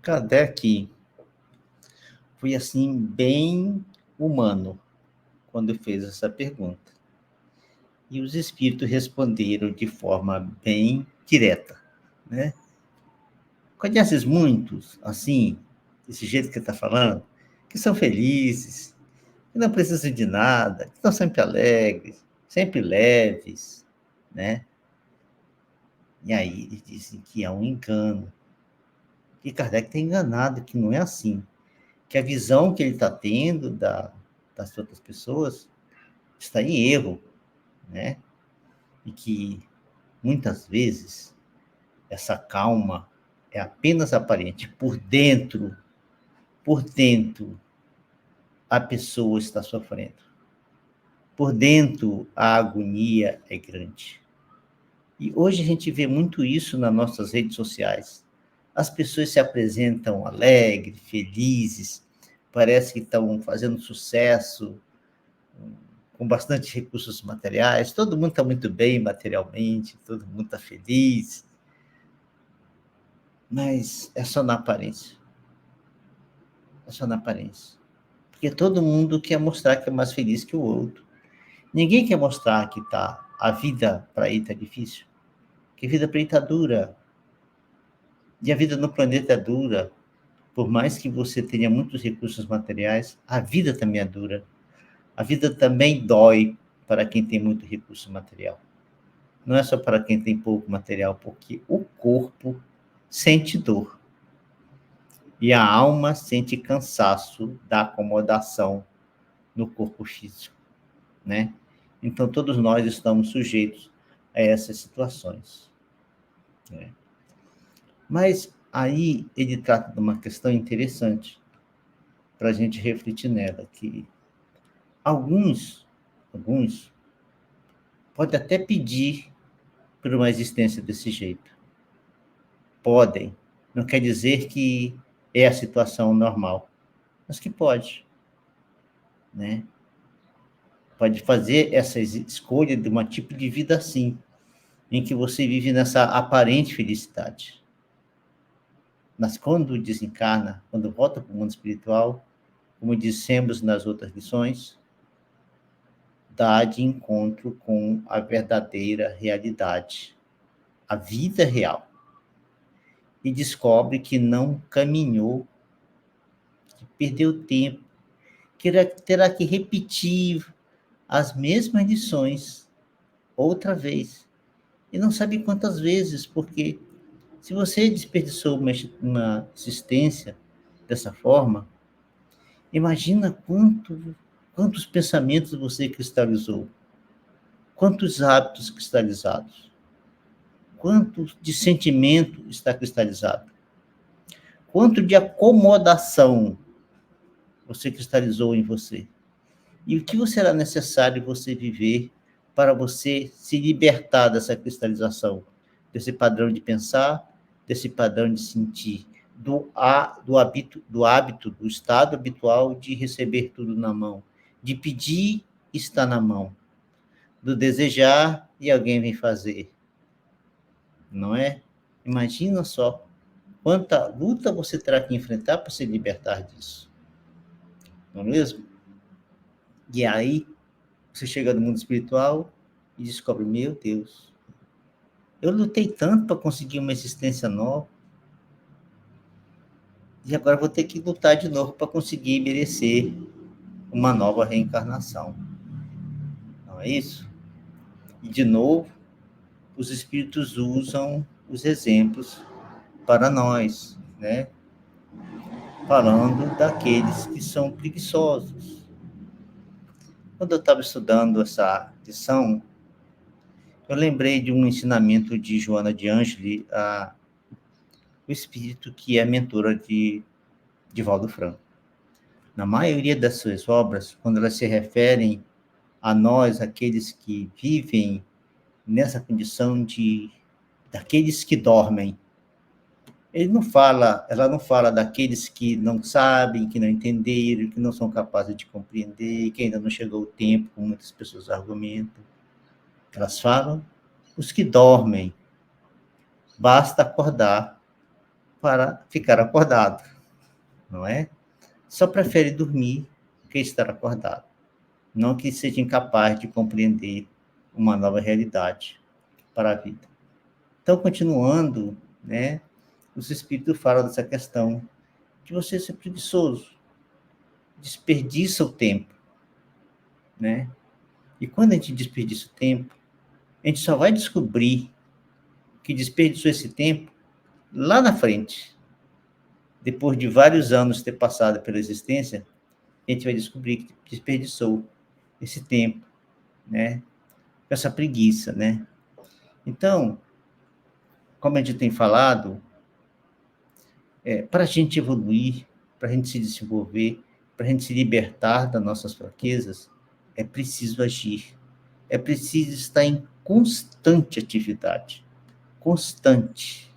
Kardec foi assim bem humano quando fez essa pergunta. E os espíritos responderam de forma bem direta, né? Conheces muitos, assim, desse jeito que está falando, que são felizes, que não precisam de nada, que estão sempre alegres, sempre leves, né? E aí eles dizem que é um engano, que Kardec tem enganado, que não é assim, que a visão que ele está tendo das outras pessoas está em erro, né? E que muitas vezes essa calma é apenas aparente. Por dentro, a pessoa está sofrendo. Por dentro, a agonia é grande. E hoje a gente vê muito isso nas nossas redes sociais. As pessoas se apresentam alegres, felizes, parece que estão fazendo sucesso, com bastante recursos materiais, todo mundo está muito bem materialmente, todo mundo está feliz, mas é só na aparência. É só na aparência. Porque todo mundo quer mostrar que é mais feliz que o outro. Ninguém quer mostrar que a vida para ele está difícil, que a vida para ele está dura. E a vida no planeta é dura. Por mais que você tenha muitos recursos materiais, a vida também é dura. A vida também dói para quem tem muito recurso material. Não é só para quem tem pouco material, porque o corpo sente dor. E a alma sente cansaço da acomodação no corpo físico, né? Então, todos nós estamos sujeitos a essas situações, né? Mas aí ele trata de uma questão interessante para a gente refletir nela, que alguns podem até pedir por uma existência desse jeito. Podem. Não quer dizer que é a situação normal, mas que pode, né? Pode fazer essa escolha de um tipo de vida assim, em que você vive nessa aparente felicidade. Mas quando desencarna, quando volta para o mundo espiritual, como dissemos nas outras lições, dá de encontro com a verdadeira realidade, a vida real. E descobre que não caminhou, que perdeu tempo, que terá que repetir as mesmas lições outra vez. E não sabe quantas vezes, porque se você desperdiçou uma existência dessa forma, imagina quantos pensamentos você cristalizou, quantos hábitos cristalizados, quanto de sentimento está cristalizado, quanto de acomodação você cristalizou em você. E o que será necessário você viver para você se libertar dessa cristalização, desse padrão de pensar, desse padrão de sentir, do hábito, do estado habitual de receber tudo na mão, de pedir está na mão, do desejar e alguém vem fazer, não é? Imagina só quanta luta você terá que enfrentar para se libertar disso, não é mesmo? E aí você chega no mundo espiritual e descobre, meu Deus, eu lutei tanto para conseguir uma existência nova, e agora vou ter que lutar de novo para conseguir merecer uma nova reencarnação. Não é isso? E, de novo, os espíritos usam os exemplos para nós, né? Falando daqueles que são preguiçosos. Quando eu estava estudando essa lição, Eu lembrei de um ensinamento de Joana de Ângeli, o espírito que é mentora de Valdo Franco. Na maioria das suas obras, quando elas se referem a nós, aqueles que vivem nessa condição daqueles que dormem, ela não fala daqueles que não sabem, que não entenderam, que não são capazes de compreender, que ainda não chegou o tempo, como muitas pessoas argumentam. Elas falam os que dormem. Basta acordar para ficar acordado, não é? Só prefere dormir que estar acordado. Não que seja incapaz de compreender uma nova realidade para a vida. Então, continuando, né, os espíritos falam dessa questão de você ser preguiçoso, desperdiça o tempo, né? E quando a gente desperdiça o tempo, a gente só vai descobrir que desperdiçou esse tempo lá na frente. Depois de vários anos ter passado pela existência, a gente vai descobrir que desperdiçou esse tempo, né? Essa preguiça, né? Então, como a gente tem falado, para a gente evoluir, para a gente se desenvolver, para a gente se libertar das nossas fraquezas, é preciso agir. É preciso estar em constante atividade. Constante.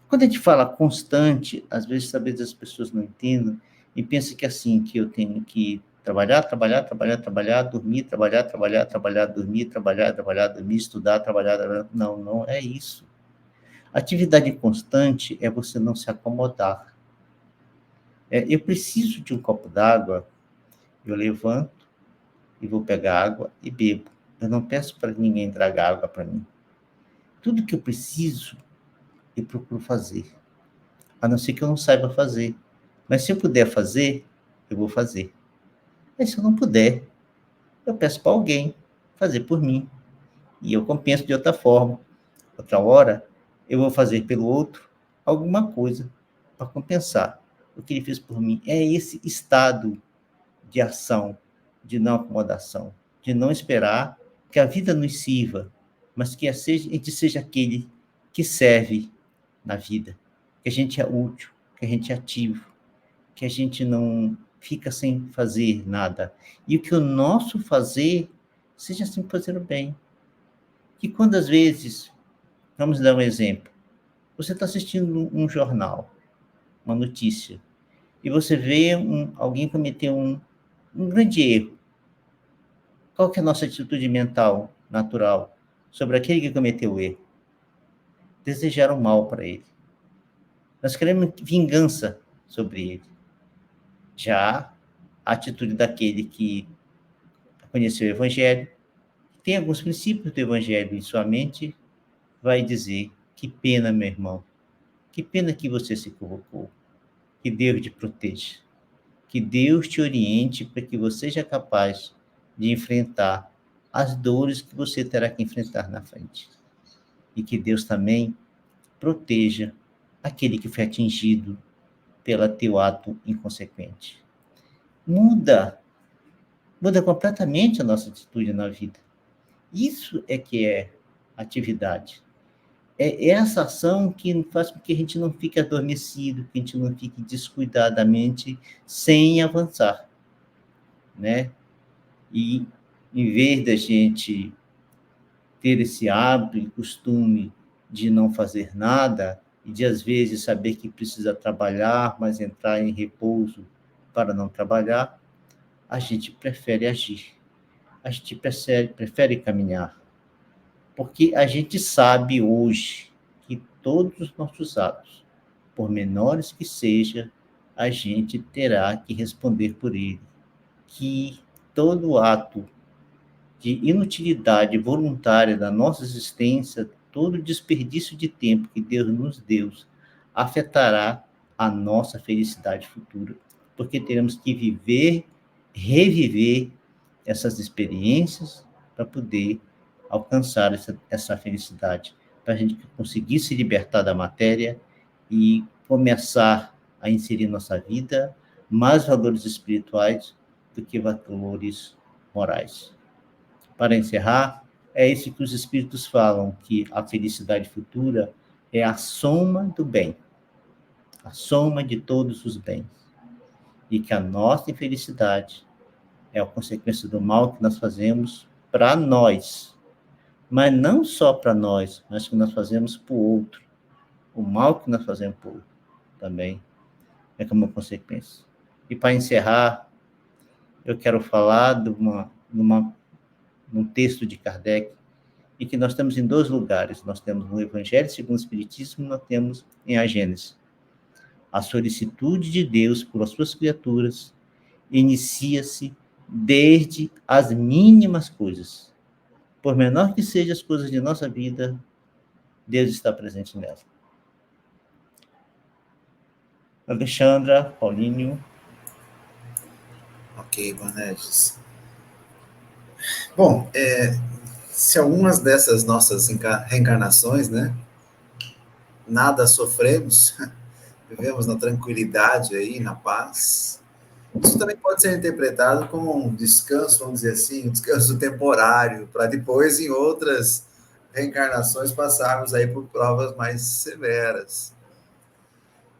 Quando a gente fala constante, às vezes as pessoas não entendem e pensam que assim, que eu tenho que trabalhar, dormir, trabalhar, dormir, estudar, trabalhar. Não, não é isso. Atividade constante é você não se acomodar. Eu preciso de um copo d'água, eu levanto e vou pegar água e bebo. Eu não peço para ninguém tragar água para mim. Tudo que eu preciso, eu procuro fazer. A não ser que eu não saiba fazer. Mas se eu puder fazer, eu vou fazer. Mas se eu não puder, eu peço para alguém fazer por mim. E eu compenso de outra forma. Outra hora, eu vou fazer pelo outro alguma coisa para compensar o que ele fez por mim. É esse estado de ação, de não acomodação, de não esperar que a vida nos sirva, mas que a gente seja aquele que serve na vida, que a gente é útil, que a gente é ativo, que a gente não fica sem fazer nada. E que o nosso fazer seja sempre fazer o bem. Que quando, às vezes, vamos dar um exemplo, você está assistindo um jornal, uma notícia, e você vê alguém cometer um grande erro. Qual que é a nossa atitude mental, natural, sobre aquele que cometeu o erro? Desejar o mal para ele. Nós queremos vingança sobre ele. Já a atitude daquele que conheceu o Evangelho, tem alguns princípios do Evangelho em sua mente, vai dizer: que pena, meu irmão, que pena que você se equivocou, que Deus te proteja, que Deus te oriente para que você seja capaz de enfrentar as dores que você terá que enfrentar na frente. E que Deus também proteja aquele que foi atingido pelo teu ato inconsequente. Muda completamente a nossa atitude na vida. Isso é que é atividade. É essa ação que faz com que a gente não fique adormecido, que a gente não fique descuidadamente sem avançar, né? E em vez da gente ter esse hábito e costume de não fazer nada, e de, às vezes, saber que precisa trabalhar, mas entrar em repouso para não trabalhar, a gente prefere agir. A gente prefere caminhar. Porque a gente sabe hoje que todos os nossos atos, por menores que sejam, a gente terá que responder por ele. Que todo ato de inutilidade voluntária da nossa existência, todo desperdício de tempo que Deus nos deu, afetará a nossa felicidade futura, porque teremos que reviver essas experiências para poder alcançar essa felicidade, para a gente conseguir se libertar da matéria e começar a inserir em nossa vida mais valores espirituais do que valores morais. Para encerrar, é isso que os espíritos falam, que a felicidade futura é a soma do bem, a soma de todos os bens, e que a nossa infelicidade é a consequência do mal que nós fazemos para nós, mas não só para nós, mas que nós fazemos para o outro. O mal que nós fazemos para o outro também é como consequência. E para encerrar, eu quero falar de num texto de Kardec, e que nós temos em 2 lugares. Nós temos no Evangelho segundo o Espiritismo, nós temos em A Gênese. A solicitude de Deus por as suas criaturas inicia-se desde as mínimas coisas. Por menor que sejam as coisas de nossa vida, Deus está presente nelas. Alexandra, Paulinho. Ok, Boanerges. Bom, se algumas dessas nossas reencarnações, né, nada sofremos, vivemos na tranquilidade aí, na paz, isso também pode ser interpretado como um descanso, vamos dizer assim, um descanso temporário, para depois, em outras reencarnações, passarmos aí por provas mais severas.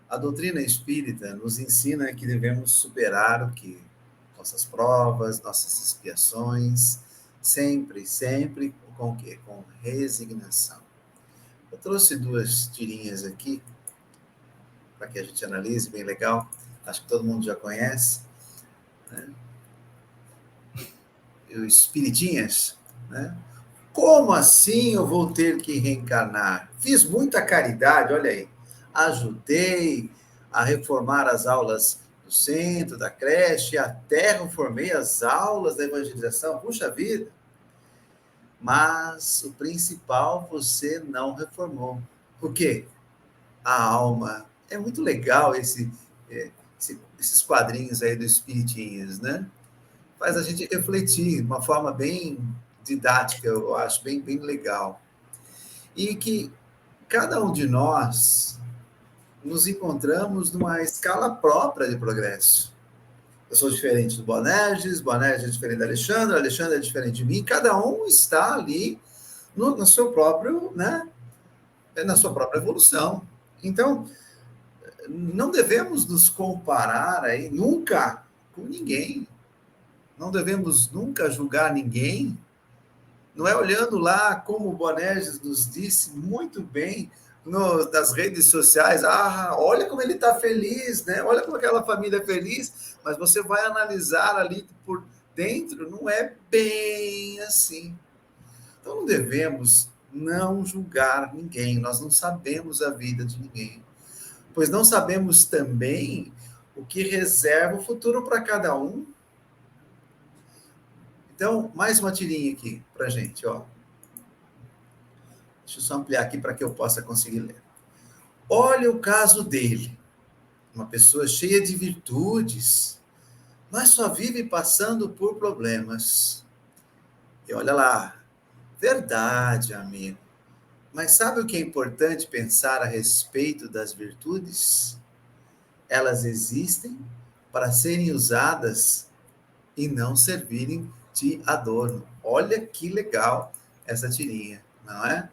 A doutrina espírita nos ensina que devemos superar o que? Nossas provas, nossas expiações, sempre, sempre com o quê? Com resignação. Eu trouxe 2 tirinhas aqui, para que a gente analise, bem legal. Acho que todo mundo já conhece, né? Os Espiritinhas, né? Como assim eu vou ter que reencarnar? Fiz muita caridade, olha aí. Ajudei a reformar as aulas do centro, da creche, até reformei as aulas da evangelização. Puxa vida! Mas o principal você não reformou. Por quê? A alma. É muito legal esses quadrinhos aí dos Espiritinhas, né? Faz a gente refletir de uma forma bem didática, eu acho, bem, bem legal. E que cada um de nós nos encontramos numa escala própria de progresso. Eu sou diferente do Boanerges é diferente da Alexandra é diferente de mim, cada um está ali no seu próprio, né, na sua própria evolução. Então, não devemos nos comparar aí nunca com ninguém. Não devemos nunca julgar ninguém. Não é olhando lá, como o Boanerges nos disse muito bem nas redes sociais, olha como ele está feliz, né? Olha como aquela família é feliz, mas você vai analisar ali por dentro, não é bem assim. Então não devemos não julgar ninguém, nós não sabemos a vida de ninguém, pois não sabemos também o que reserva o futuro para cada um. Então, mais uma tirinha aqui para a gente, ó. Deixa eu só ampliar aqui para que eu possa conseguir ler. Olha o caso dele. Uma pessoa cheia de virtudes, mas só vive passando por problemas. E olha lá, verdade, amigo. Mas sabe o que é importante pensar a respeito das virtudes? Elas existem para serem usadas e não servirem de adorno. Olha que legal essa tirinha, não é?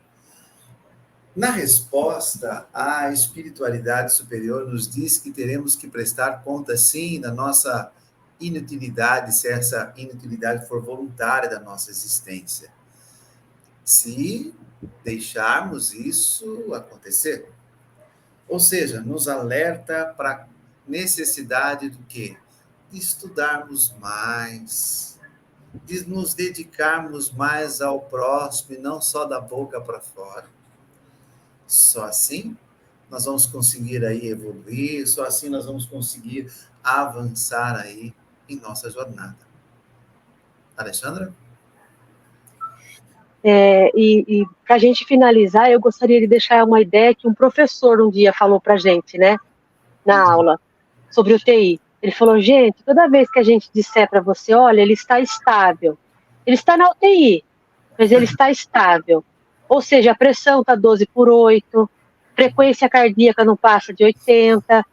Na resposta, a espiritualidade superior nos diz que teremos que prestar conta, sim, da nossa inutilidade, se essa inutilidade for voluntária da nossa existência. Se deixarmos isso acontecer. Ou seja, nos alerta para a necessidade do quê? De estudarmos mais, de nos dedicarmos mais ao próximo e não só da boca para fora. Só assim nós vamos conseguir aí evoluir, só assim nós vamos conseguir avançar aí em nossa jornada. Alexandra? E para a gente finalizar, eu gostaria de deixar uma ideia que um professor um dia falou para a gente, né, na aula, sobre o TI. Ele falou, gente, toda vez que a gente disser para você, olha, ele está estável, ele está na UTI, mas ele está estável. Ou seja, a pressão está 12/8, frequência cardíaca não passa de 80,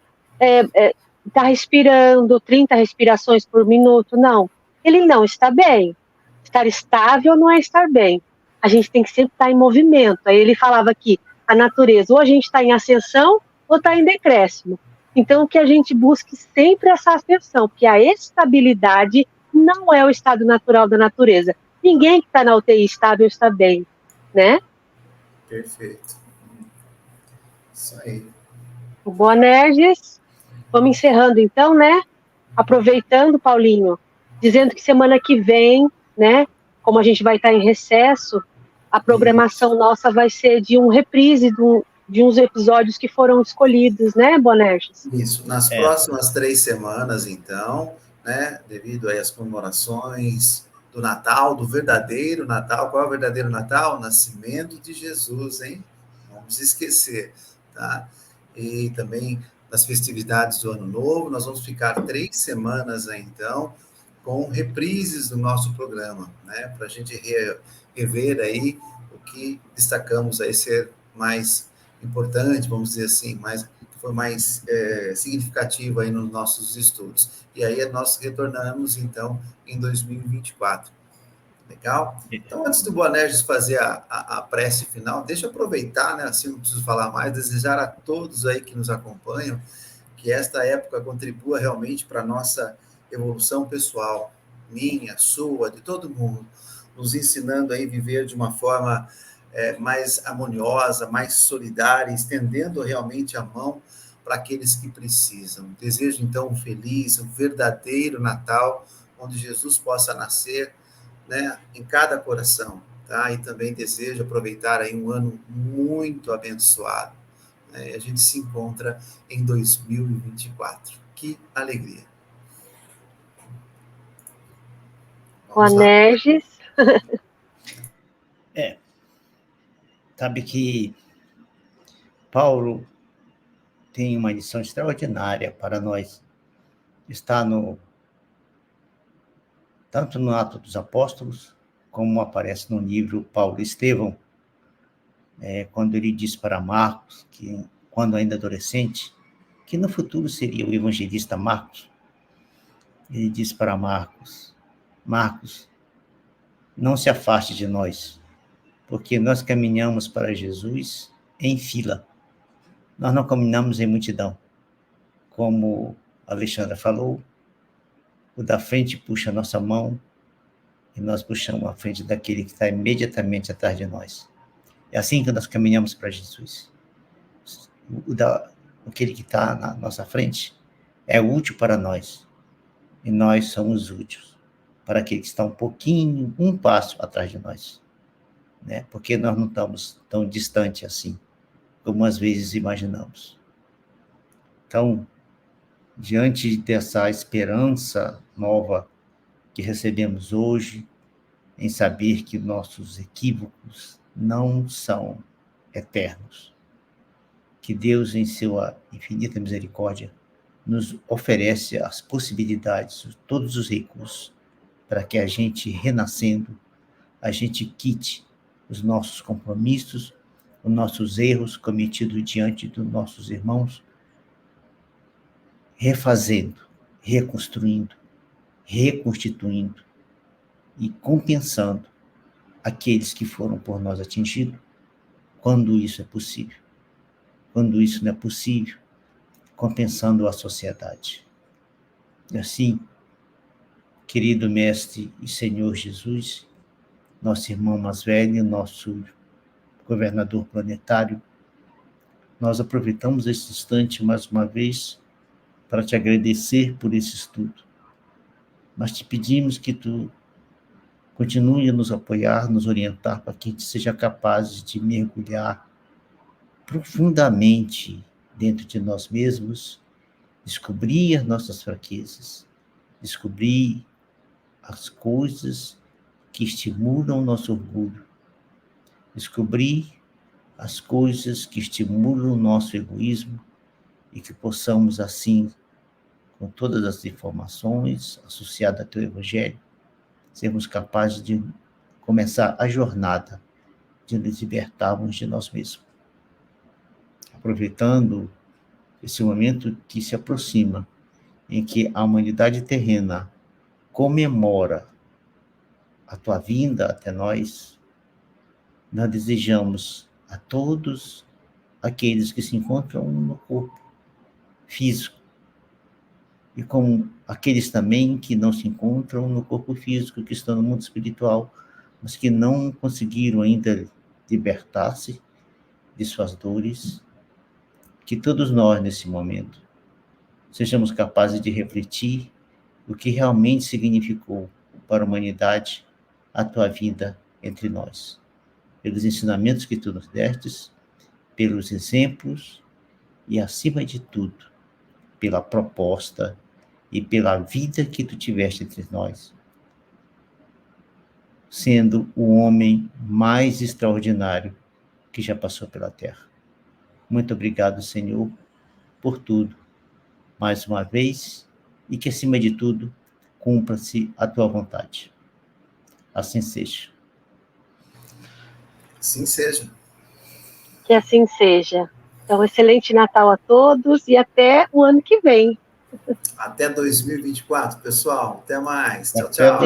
está respirando 30 respirações por minuto. Não, ele não está bem. Estar estável não é estar bem. a gente tem que sempre estar em movimento. Aí ele falava que a natureza, ou a gente está em ascensão, ou está em decréscimo. Então, que a gente busque sempre essa ascensão, porque a estabilidade não é o estado natural da natureza. Ninguém que está na UTI estável está bem, né? Perfeito. Isso aí. O Boanerges, vamos encerrando então, né? Aproveitando, Paulinho, dizendo que semana que vem, né? Como a gente vai estar em recesso, a programação nossa vai ser de um reprise de uns episódios que foram escolhidos, né, Boanerges? Isso. Nas próximas 3 semanas, então, né, devido aí às comemorações do Natal, do verdadeiro Natal. Qual é o verdadeiro Natal? O nascimento de Jesus, hein? Não vamos esquecer, tá? E também das festividades do Ano Novo, nós vamos ficar 3 semanas aí, então, com reprises do nosso programa, né? Para a gente rever aí o que destacamos aí ser mais importante, vamos dizer assim, foi mais significativo aí nos nossos estudos. E aí nós retornamos, então, em 2024. Legal? Então, antes do Boanerges fazer a prece final, deixa eu aproveitar, né? Assim não preciso falar mais, desejar a todos aí que nos acompanham que esta época contribua realmente para a nossa evolução pessoal, minha, sua, de todo mundo, nos ensinando a viver de uma forma mais harmoniosa, mais solidária, estendendo realmente a mão para aqueles que precisam. Desejo, então, um feliz, um verdadeiro Natal, onde Jesus possa nascer, né, em cada coração, tá? E também desejo aproveitar aí um ano muito abençoado. A gente se encontra em 2024. Que alegria. Vamos lá. Boanerges. Sabe que Paulo tem uma lição extraordinária para nós. Está tanto no Atos dos Apóstolos, como aparece no livro Paulo e Estevão, quando ele diz para Marcos, que quando ainda adolescente, que no futuro seria o evangelista Marcos, ele diz para Marcos, Marcos, não se afaste de nós, porque nós caminhamos para Jesus em fila. Nós não caminhamos em multidão. Como a Alexandra falou, o da frente puxa a nossa mão e nós puxamos a frente daquele que está imediatamente atrás de nós. É assim que nós caminhamos para Jesus. Aquele que está na nossa frente é útil para nós e nós somos úteis para aquele que está um passo atrás de nós, né? Porque nós não estamos tão distantes assim, como às vezes imaginamos. Então, diante dessa esperança nova que recebemos hoje, em saber que nossos equívocos não são eternos, que Deus, em sua infinita misericórdia, nos oferece as possibilidades, todos os recursos, para que a gente, renascendo, a gente quite os nossos compromissos, os nossos erros cometidos diante dos nossos irmãos, refazendo, reconstruindo, reconstituindo e compensando aqueles que foram por nós atingidos, quando isso é possível. Quando isso não é possível, compensando a sociedade. E assim, querido Mestre e Senhor Jesus, nosso irmão mais velho, nosso governador planetário, nós aproveitamos esse instante mais uma vez para te agradecer por esse estudo. Mas te pedimos que tu continue a nos apoiar, nos orientar para que a gente seja capaz de mergulhar profundamente dentro de nós mesmos, descobrir as nossas fraquezas, descobrir as coisas que estimulam o nosso orgulho, descobrir as coisas que estimulam o nosso egoísmo e que possamos, assim, com todas as informações associadas ao teu Evangelho, sermos capazes de começar a jornada de nos libertarmos de nós mesmos. Aproveitando esse momento que se aproxima, em que a humanidade terrena comemora a tua vinda até nós, nós desejamos a todos aqueles que se encontram no corpo físico, e como aqueles também que não se encontram no corpo físico, que estão no mundo espiritual, mas que não conseguiram ainda libertar-se de suas dores, que todos nós, nesse momento, sejamos capazes de refletir o que realmente significou para a humanidade a tua vida entre nós, pelos ensinamentos que tu nos destes, pelos exemplos e, acima de tudo, pela proposta e pela vida que tu tiveste entre nós, sendo o homem mais extraordinário que já passou pela Terra. Muito obrigado, Senhor, por tudo, mais uma vez, e que, acima de tudo, cumpra-se a tua vontade. Assim seja. Assim seja. Que assim seja. Então, excelente Natal a todos e até o ano que vem. Até 2024, pessoal. Até mais. Tchau, Até tchau.